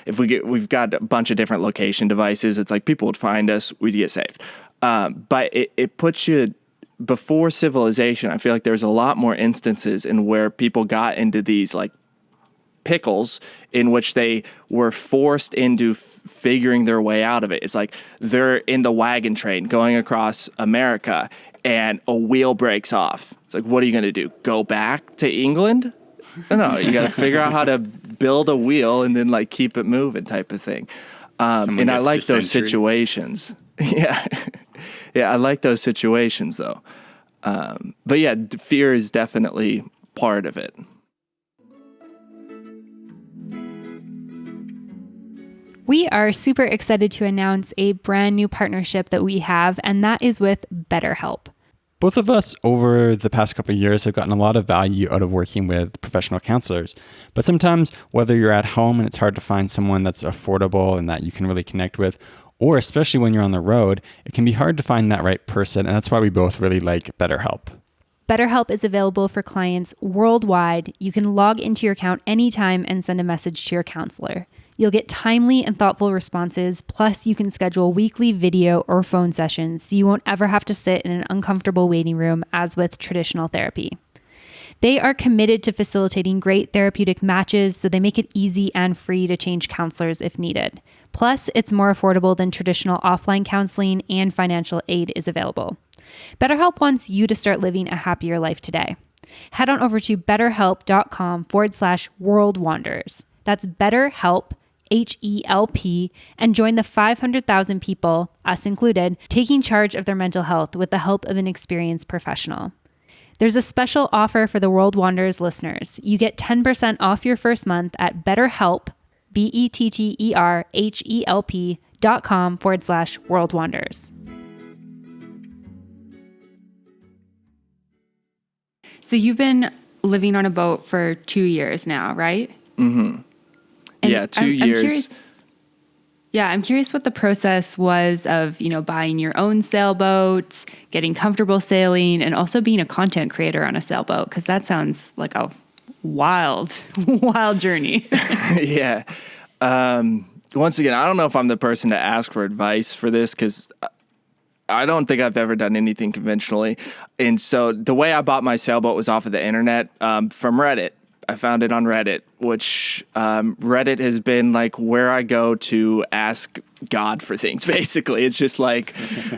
If we've got a bunch of different location devices, it's like people would find us, we'd get saved. But it puts you before civilization. I feel like there's a lot more instances in where people got into these like pickles in which they were forced into figuring their way out of it. It's like they're in the wagon train going across America and a wheel breaks off. It's like, what are you going to do? Go back to England? No, you got to figure out how to build a wheel and then like keep it moving type of thing. And I like those situations. Yeah. Yeah, I like those situations though. But yeah, fear is definitely part of it. We are super excited to announce a brand new partnership that we have, and that is with BetterHelp. Both of us over the past couple of years have gotten a lot of value out of working with professional counselors. But sometimes, whether you're at home and it's hard to find someone that's affordable and that you can really connect with, or especially when you're on the road, it can be hard to find that right person. And that's why we both really like BetterHelp. BetterHelp is available for clients worldwide. You can log into your account anytime and send a message to your counselor. You'll get timely and thoughtful responses, plus you can schedule weekly video or phone sessions so you won't ever have to sit in an uncomfortable waiting room as with traditional therapy. They are committed to facilitating great therapeutic matches, so they make it easy and free to change counselors if needed. Plus, it's more affordable than traditional offline counseling, and financial aid is available. BetterHelp wants you to start living a happier life today. Head on over to betterhelp.com/worldwanders. That's BetterHelp, HELP, and join the 500,000 people, us included, taking charge of their mental health with the help of an experienced professional. There's a special offer for the World Wanderers listeners. You get 10% off your first month at BetterHelp, BetterHelp.com/worldwanders. So you've been living on a boat for 2 years now, right? Mm-hmm. Yeah, 2 years. I'm curious what the process was of, buying your own sailboat, getting comfortable sailing, and also being a content creator on a sailboat, because that sounds like a wild, wild journey. Yeah. Once again, I don't know if I'm the person to ask for advice for this, because I don't think I've ever done anything conventionally. And so the way I bought my sailboat was off of the internet, from Reddit. I found it on Reddit, which Reddit has been like where I go to ask God for things, basically. It's just like,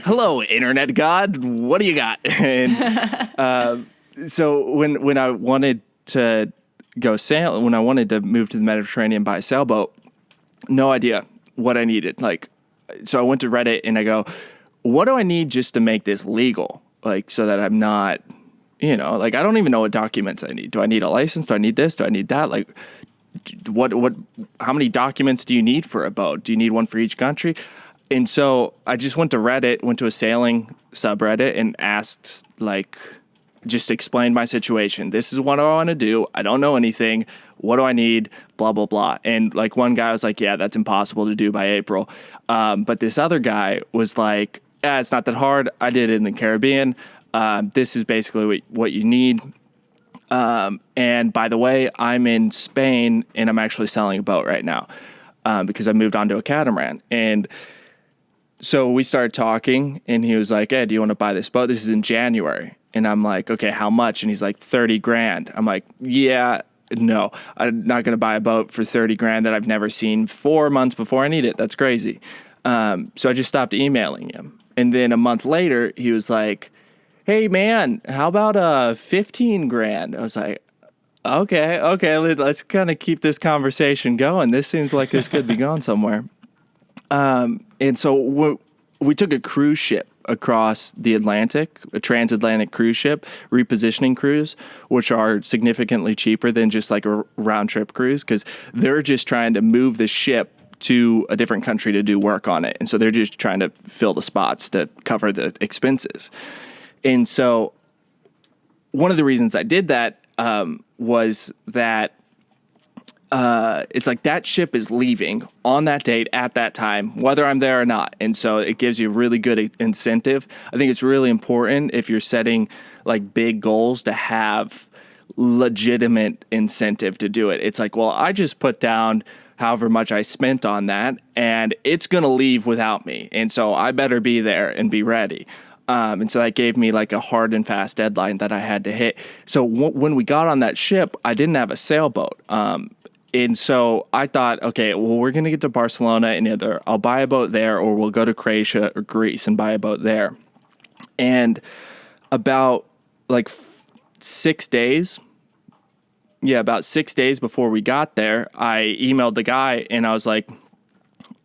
hello, internet God, what do you got? And so when I wanted to go sail, when I wanted to move to the Mediterranean by sailboat, no idea what I needed. So I went to Reddit and I go, what do I need just to make this legal? So that I'm not... I don't even know what documents I need. Do I need a license? Do I need this? Do I need that? How many documents do you need for a boat? Do you need one for each country? And so I just went to Reddit, went to a sailing subreddit and asked, just explained my situation. This is what I want to do. I don't know anything. What do I need? Blah, blah, blah. And one guy was like, yeah, that's impossible to do by April. But this other guy was like, it's not that hard. I did it in the Caribbean. This is basically what you need. And by the way, I'm in Spain and I'm actually selling a boat right now. because I moved on to a catamaran. And so we started talking, and he was like, hey, do you want to buy this boat? This is in January. And I'm like, okay, how much? And he's like, 30 grand. I'm like, yeah, no, I'm not going to buy a boat for 30 grand that I've never seen 4 months before I need it. That's crazy. So I just stopped emailing him. And then a month later, he was like, hey, man, how about 15 grand? I was like, okay, let's kind of keep this conversation going. This seems like this could be going somewhere. And so we took a cruise ship across the Atlantic, a transatlantic cruise ship, repositioning cruise, which are significantly cheaper than just like a round trip cruise, because they're just trying to move the ship to a different country to do work on it. And so they're just trying to fill the spots to cover the expenses. And so one of the reasons I did that was that it's like that ship is leaving on that date at that time, whether I'm there or not. And so it gives you really good incentive. I think it's really important if you're setting like big goals to have legitimate incentive to do it. It's like, well, I just put down however much I spent on that, and it's going to leave without me. And so I better be there and be ready. And so that gave me like a hard and fast deadline that I had to hit. So when we got on that ship, I didn't have a sailboat. And so I thought, okay, well, we're going to get to Barcelona, and either I'll buy a boat there or we'll go to Croatia or Greece and buy a boat there. And about like 6 days, about 6 days before we got there, I emailed the guy and I was like,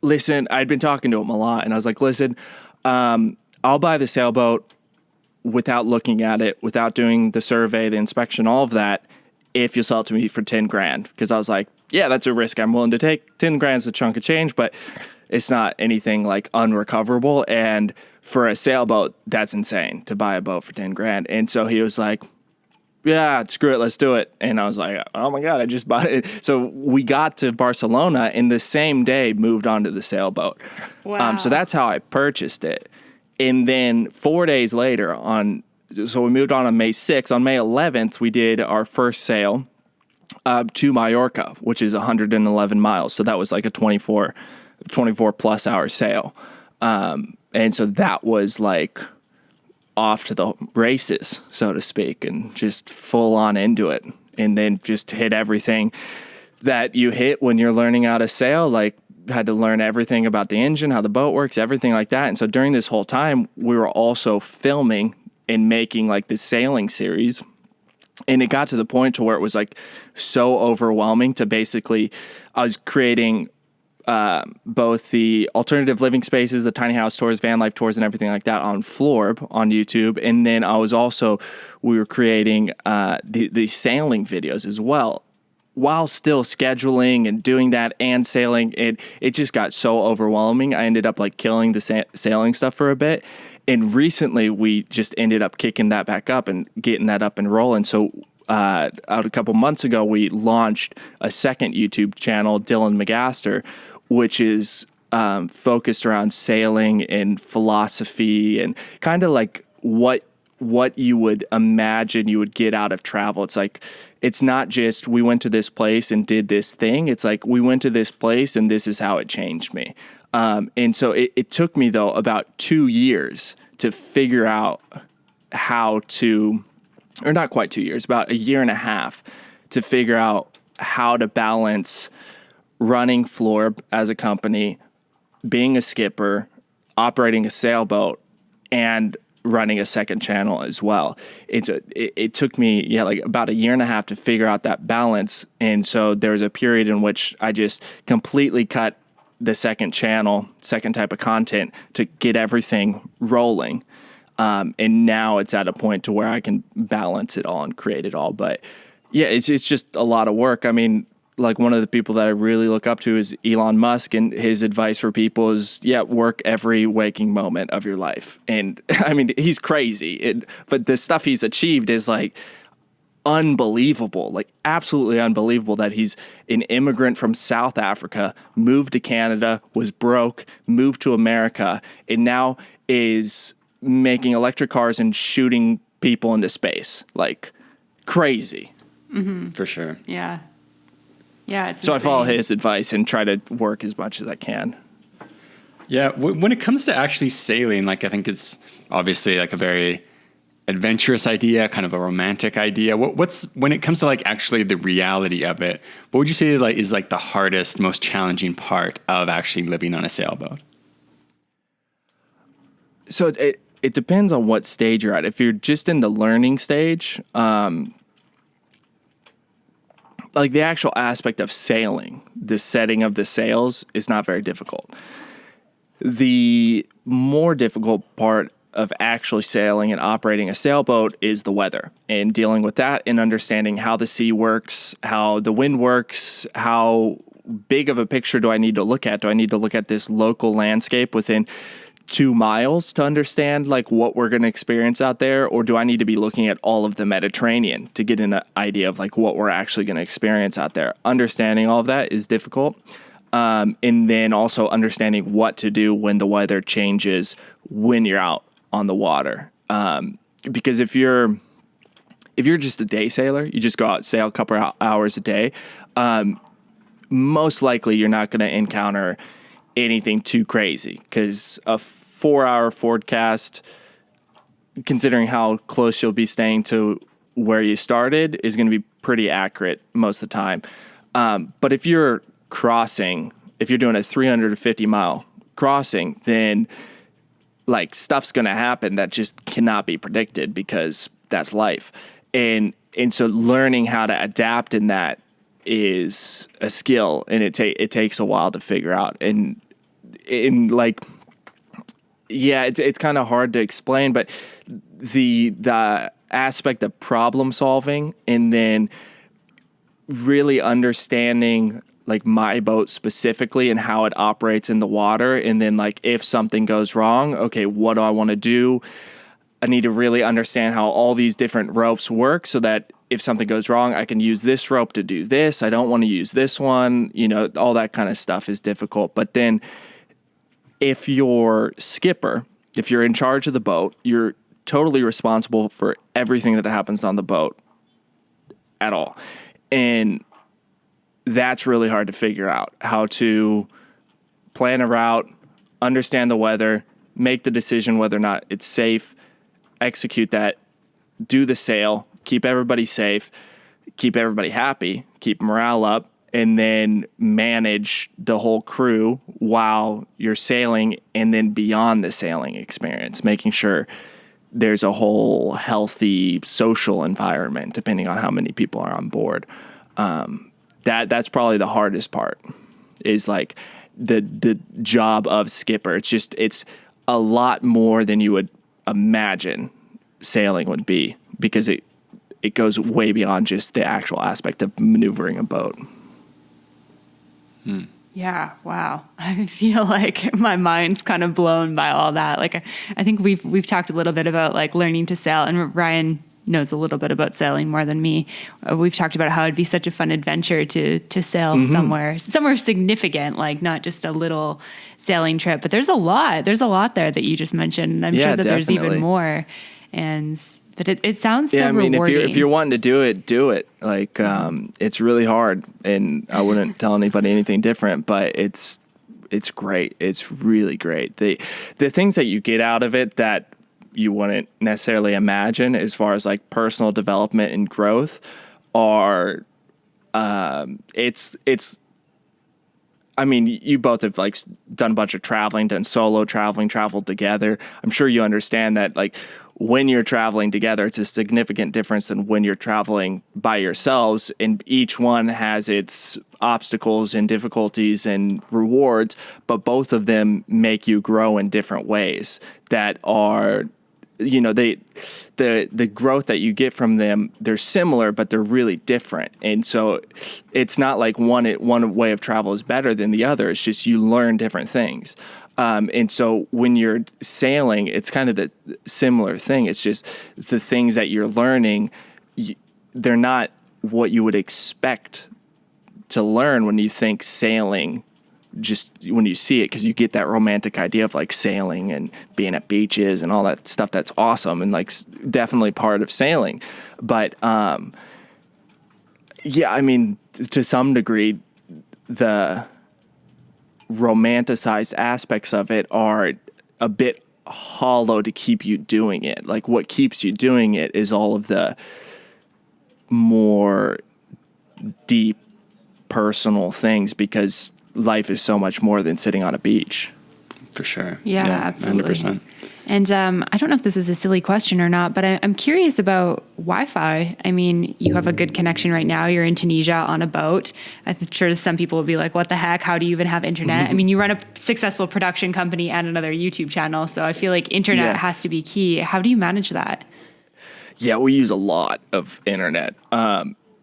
listen, I'd been talking to him a lot, and I was like, listen, I'll buy the sailboat without looking at it, without doing the survey, the inspection, all of that, if you sell it to me for 10 grand. Because I was like, yeah, that's a risk I'm willing to take. 10 grand is a chunk of change, but it's not anything like unrecoverable. And for a sailboat, that's insane to buy a boat for 10 grand. And so he was like, yeah, screw it, let's do it. And I was like, oh my God, I just bought it. So we got to Barcelona, and the same day moved on to the sailboat. Wow. So that's how I purchased it. And then 4 days later, so we moved on May 6th. On May 11th, we did our first sail to Mallorca, which is 111 miles. So that was like a 24 plus hour sail. And so that was like off to the races, so to speak, and just full on into it. And then just hit everything that you hit when you're learning how to sail, like had to learn everything about the engine, how the boat works, everything like that. And so during this whole time, we were also filming and making like this sailing series. And it got to the point to where it was like so overwhelming to basically, I was creating both the alternative living spaces, the tiny house tours, van life tours, and everything like that on Florb on YouTube. And then we were creating the sailing videos as well, while still scheduling and doing that and sailing. It just got so overwhelming. I ended up like killing the sailing stuff for a bit. And recently we just ended up kicking that back up and getting that up and rolling. So out a couple months ago, we launched a second YouTube channel, Dylan Magaster, which is focused around sailing and philosophy and kind of like what you would imagine you would get out of travel. It's like, it's not just we went to this place and did this thing. It's like we went to this place and this is how it changed me. And so it took me, though, about 2 years to figure out how to, or not quite 2 years, about a year and a half to figure out how to balance running Florb as a company, being a skipper, operating a sailboat, and running a second channel as well. It took me, like about a year and a half to figure out that balance. And so there was a period in which I just completely cut the second channel, second type of content to get everything rolling. And now it's at a point to where I can balance it all and create it all. But yeah, it's just a lot of work. I mean, like one of the people that I really look up to is Elon Musk, and his advice for people is, work every waking moment of your life. And I mean, he's crazy, but the stuff he's achieved is like unbelievable, like absolutely unbelievable, that he's an immigrant from South Africa, moved to Canada, was broke, moved to America, and now is making electric cars and shooting people into space. Like crazy. For sure. Yeah. Yeah. It's So I follow insane. his advice and try to work as much as I can. Yeah, when it comes to actually sailing, like I think it's obviously like a very adventurous idea, kind of a romantic idea. What's when it comes to like actually the reality of it, what would you say like is like the hardest, most challenging part of actually living on a sailboat? So it depends on what stage you're at. If you're just in the learning stage, like the actual aspect of sailing, the setting of the sails is not very difficult. The more difficult part of actually sailing and operating a sailboat is the weather and dealing with that and understanding how the sea works, how the wind works, how big of a picture do I need to look at? Do I need to look at this local landscape within 2 miles to understand like what we're going to experience out there? Or do I need to be looking at all of the Mediterranean to get an idea of like what we're actually going to experience out there? Understanding all of that is difficult. And then also understanding what to do when the weather changes when you're out on the water. Because if you're just a day sailor, you just go out, sail a couple of hours a day, most likely you're not going to encounter anything too crazy, because a 4-hour forecast, considering how close you'll be staying to where you started, is going to be pretty accurate most of the time. But if you're doing a 350 mile crossing, then like stuff's going to happen that just cannot be predicted, because that's life. And so learning how to adapt in that is a skill, and it takes a while to figure out. And like, yeah, it's kind of hard to explain, but the aspect of problem solving and then really understanding like my boat specifically and how it operates in the water. And then like, if something goes wrong, okay, what do I want to do? I need to really understand how all these different ropes work so that if something goes wrong, I can use this rope to do this. I don't want to use this one. All that kind of stuff is difficult. But then if you're skipper, if you're in charge of the boat, you're totally responsible for everything that happens on the boat at all. And that's really hard to figure out, how to plan a route, understand the weather, make the decision whether or not it's safe, execute that, do the sail, keep everybody safe, keep everybody happy, keep morale up, and then manage the whole crew while you're sailing, and then beyond the sailing experience, making sure there's a whole healthy social environment depending on how many people are on board. That's probably the hardest part, is like the job of skipper. It's a lot more than you would imagine sailing would be, because it goes way beyond just the actual aspect of maneuvering a boat. Yeah. Wow. I feel like my mind's kind of blown by all that. Like, I think we've talked a little bit about like learning to sail, and Ryan knows a little bit about sailing more than me. We've talked about how it'd be such a fun adventure to sail somewhere significant, like not just a little sailing trip, but there's a lot there that you just mentioned. And I'm sure that there's even more. But it sounds so rewarding. If you're wanting to do it. Like, it's really hard, and I wouldn't tell anybody anything different, but it's great. It's really great. The things that you get out of it that you wouldn't necessarily imagine, as far as like personal development and growth, are, it's, I mean, you both have like done a bunch of traveling, done solo traveling, traveled together. I'm sure you understand that like when you're traveling together, it's a significant difference than when you're traveling by yourselves, and each one has its obstacles and difficulties and rewards, but both of them make you grow in different ways that are, the growth that you get from them, they're similar, but they're really different. And so it's not like one way of travel is better than the other. It's just you learn different things. And so when you're sailing, it's kind of the similar thing. It's just the things that you're learning, they're not what you would expect to learn when you think sailing, just when you see it, because you get that romantic idea of like sailing and being at beaches and all that stuff. That's awesome and like definitely part of sailing. But Yeah, I mean, to some degree, the romanticized aspects of it are a bit hollow to keep you doing it. Like, what keeps you doing it is all of the more deep personal things, because life is so much more than sitting on a beach. For sure. Yeah, absolutely. 100%. And I don't know if this is a silly question or not, but I'm curious about Wi-Fi. I mean, you have a good connection right now. You're in Tunisia on a boat. I'm sure some people will be like, what the heck? How do you even have internet? I mean, you run a successful production company and another YouTube channel. So I feel like internet has to be key. How do you manage that? Yeah, we use a lot of internet.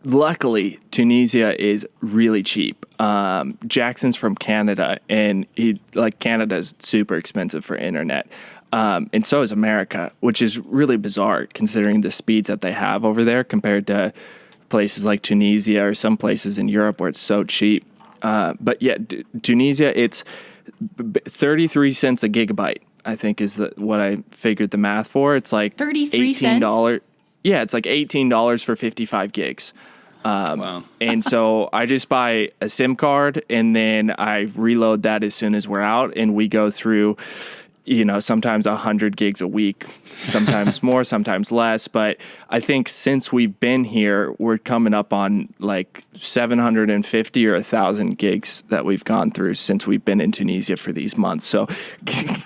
Luckily, Tunisia is really cheap. Jackson's from Canada, and Canada's super expensive for internet. And so is America, which is really bizarre considering the speeds that they have over there compared to places like Tunisia or some places in Europe where it's so cheap. But yeah, Tunisia, it's 33 cents a gigabyte, I think is what I figured the math for. It's like 33 $18. cents? Yeah, it's like $18 for 55 gigs. Wow. And so I just buy a SIM card, and then I reload that as soon as we're out, and we go through, sometimes 100 gigs a week, sometimes more, sometimes less. But I think since we've been here, we're coming up on like 750 or 1,000 gigs that we've gone through since we've been in Tunisia for these months. So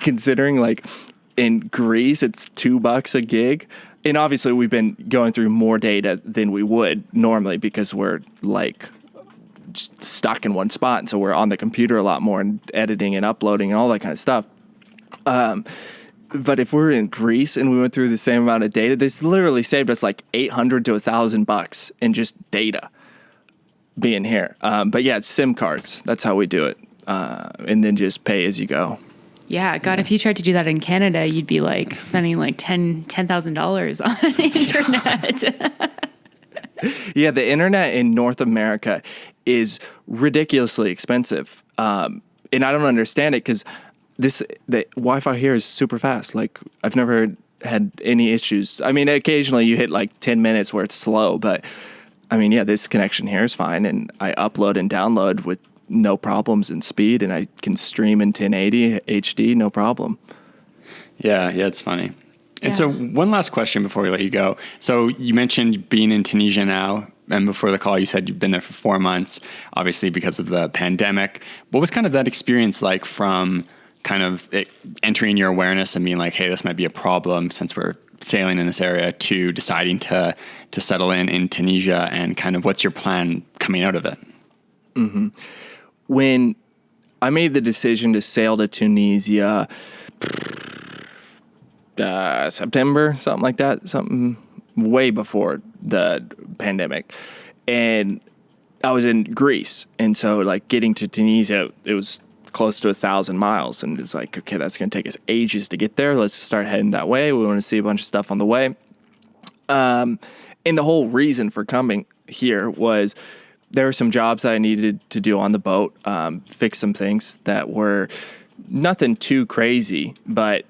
considering like in Greece, it's $2 a gig. And obviously, we've been going through more data than we would normally because we're like just stuck in one spot. And so we're on the computer a lot more and editing and uploading and all that kind of stuff. But if we're in Greece and we went through the same amount of data, this literally saved us like $800 to $1,000 in just data being here. But yeah, it's SIM cards. That's how we do it. And then just pay as you go. Yeah, God, if you tried to do that in Canada, you'd be like spending like $10,000 on internet. Yeah, the internet in North America is ridiculously expensive. And I don't understand it because the Wi-Fi here is super fast. Like, I've never had any issues. I mean, occasionally you hit like 10 minutes where it's slow, but I mean, yeah, this connection here is fine. And I upload and download with no problems in speed, and I can stream in 1080 HD, no problem. Yeah, it's funny. And so one last question before we let you go. So you mentioned being in Tunisia now, and before the call you said you've been there for 4 months, obviously because of the pandemic. What was kind of that experience like from kind of entering your awareness and being like, hey, this might be a problem since we're sailing in this area, to deciding to settle in Tunisia, and kind of what's your plan coming out of it? Mm-hmm. When I made the decision to sail to Tunisia, September, something like that, something way before the pandemic, and I was in Greece, and so like getting to Tunisia, it was close to 1,000 miles, and it's like, okay, that's going to take us ages to get there. Let's start heading that way. We want to see a bunch of stuff on the way. And the whole reason for coming here was there were some jobs I needed to do on the boat, fix some things that were nothing too crazy, but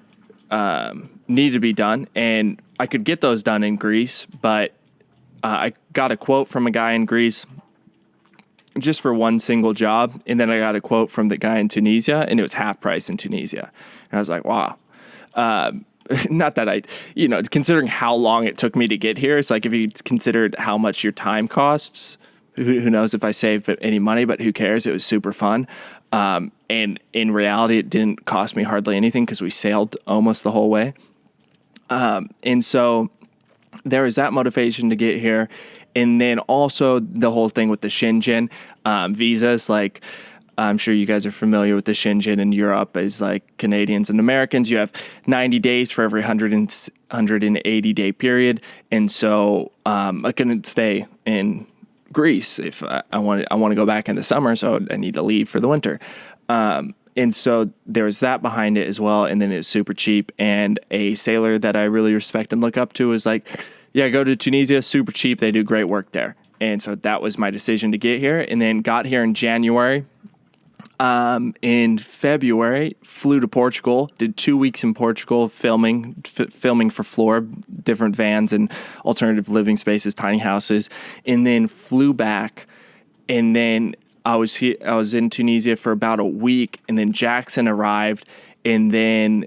needed to be done. And I could get those done in Greece, but I got a quote from a guy in Greece just for one single job. And then I got a quote from the guy in Tunisia, and it was half price in Tunisia. And I was like, wow. Not that considering how long it took me to get here, it's like if you considered how much your time costs, who knows if I saved any money, but who cares? It was super fun. And in reality, it didn't cost me hardly anything because we sailed almost the whole way. And so there is that motivation to get here. And then also the whole thing with the Schengen visas, like I'm sure you guys are familiar with the Schengen in Europe is like Canadians and Americans. You have 90 days for every 180 day period. And so I couldn't stay in Greece if I want to go back in the summer, so I need to leave for the winter. And so there's that behind it as well. And then it's super cheap. And a sailor that I really respect and look up to is like, yeah, go to Tunisia, super cheap. They do great work there. And so that was my decision to get here, and then got here in January. in February, flew to Portugal, did 2 weeks in Portugal filming for Florb, different vans and alternative living spaces, tiny houses, and then flew back. And then I was in Tunisia for about a week, and then Jackson arrived, and then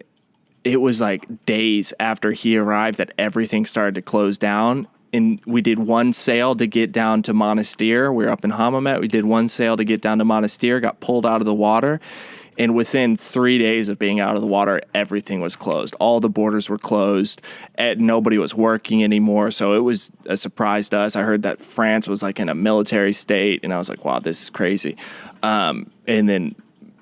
it was like days after he arrived that everything started to close down. And we did one sail to get down to Monastir. We were up in Hammamet. We did one sail to get down to Monastir, got pulled out of the water. And within 3 days of being out of the water, everything was closed. All the borders were closed. Nobody was working anymore. So it was a surprise to us. I heard that France was like in a military state. And I was like, wow, this is crazy. And then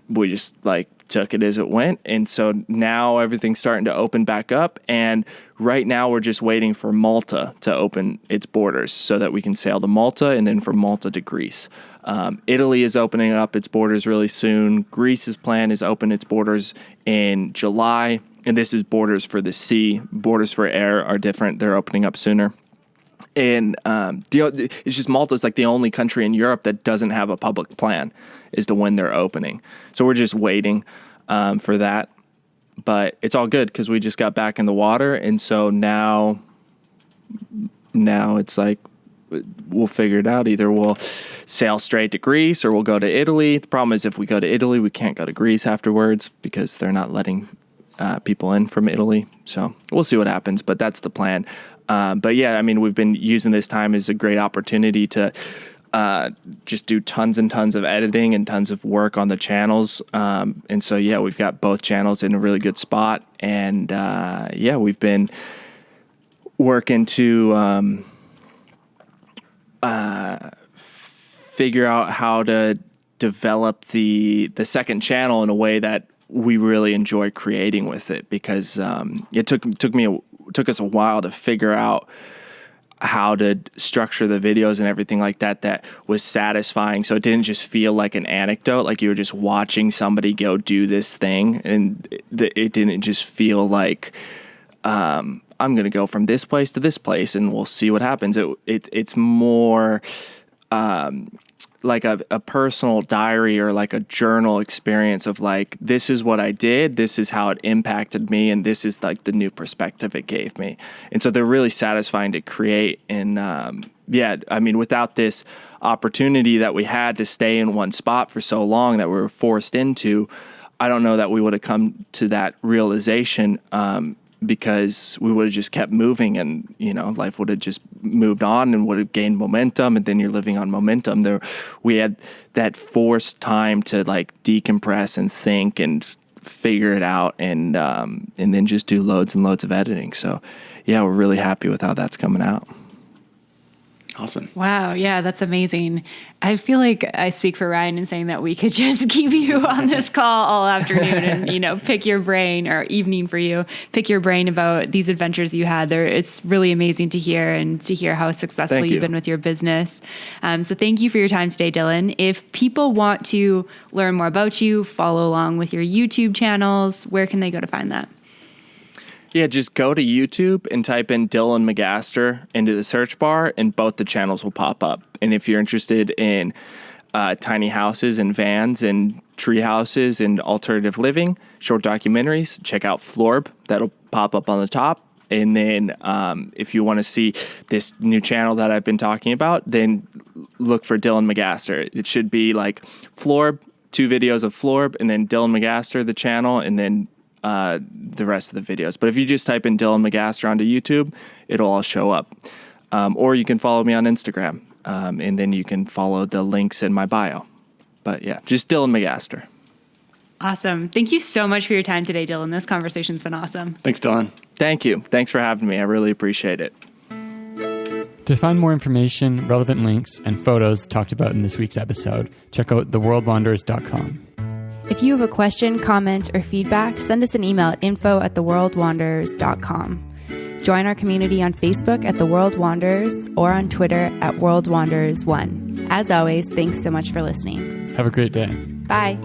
we just like took it as it went. And so now everything's starting to open back up. And right now we're just waiting for Malta to open its borders so that we can sail to Malta, and then from Malta to Greece. Italy is opening up its borders really soon. Greece's plan is open its borders in July. And this is borders for the sea. Borders for air are different. They're opening up sooner. And it's just Malta's like the only country in Europe that doesn't have a public plan as to when they're opening. So we're just waiting for that. But it's all good because we just got back in the water. And so now it's like we'll figure it out. Either we'll sail straight to Greece or we'll go to Italy. The problem is if we go to Italy, we can't go to Greece afterwards because they're not letting people in from Italy. So we'll see what happens, but that's the plan. But yeah, I mean, we've been using this time as a great opportunity to just do tons and tons of editing and tons of work on the channels. And so, yeah, we've got both channels in a really good spot. And yeah, we've been working to figure out how to develop the second channel in a way that we really enjoy creating with it, because it took us a while to figure out how to structure the videos and everything like that was satisfying. So it didn't just feel like an anecdote, like you were just watching somebody go do this thing. And it didn't just feel like, I'm going to go from this place to this place and we'll see what happens. It's more like a personal diary or like a journal experience of like, this is what I did, this is how it impacted me, and this is like the new perspective it gave me. And so they're really satisfying to create. And yeah, I mean, without this opportunity that we had to stay in one spot for so long that we were forced into, I don't know that we would have come to that realization, because we would have just kept moving, and, you know, life would have just moved on and would have gained momentum, and then you're living on momentum. We had that forced time to like decompress and think and figure it out, and then just do loads and loads of editing. So yeah, we're really happy with how that's coming out. Awesome. Wow. Yeah, that's amazing. I feel like I speak for Ryan in saying that we could just keep you on this call all afternoon and, you know, pick your brain, or evening for you, pick your brain about these adventures you had there. It's really amazing to hear, and to hear how successful you've been with your business. So thank you for your time today, Dylan. If people want to learn more about you, follow along with your YouTube channels, where can they go to find that? Yeah, just go to YouTube and type in Dylan Magaster into the search bar, and both the channels will pop up. And if you're interested in tiny houses and vans and tree houses and alternative living, short documentaries, check out Florb. That'll pop up on the top. And then if you want to see this new channel that I've been talking about, then look for Dylan Magaster. It should be like Florb, 2 videos of Florb, and then Dylan Magaster, the channel, and then the rest of the videos. But if you just type in Dylan Magaster onto YouTube, it'll all show up. Or you can follow me on Instagram, and then you can follow the links in my bio. But yeah, just Dylan Magaster. Awesome. Thank you so much for your time today, Dylan. This conversation's been awesome. Thanks, Dylan. Thank you. Thanks for having me. I really appreciate it. To find more information, relevant links, and photos talked about in this week's episode, check out theworldwanderers.com. If you have a question, comment, or feedback, send us an email at info@theworldwanderers.com. Join our community on Facebook at The World Wanderers, or on Twitter at World Wanderers 1. As always, thanks so much for listening. Have a great day. Bye.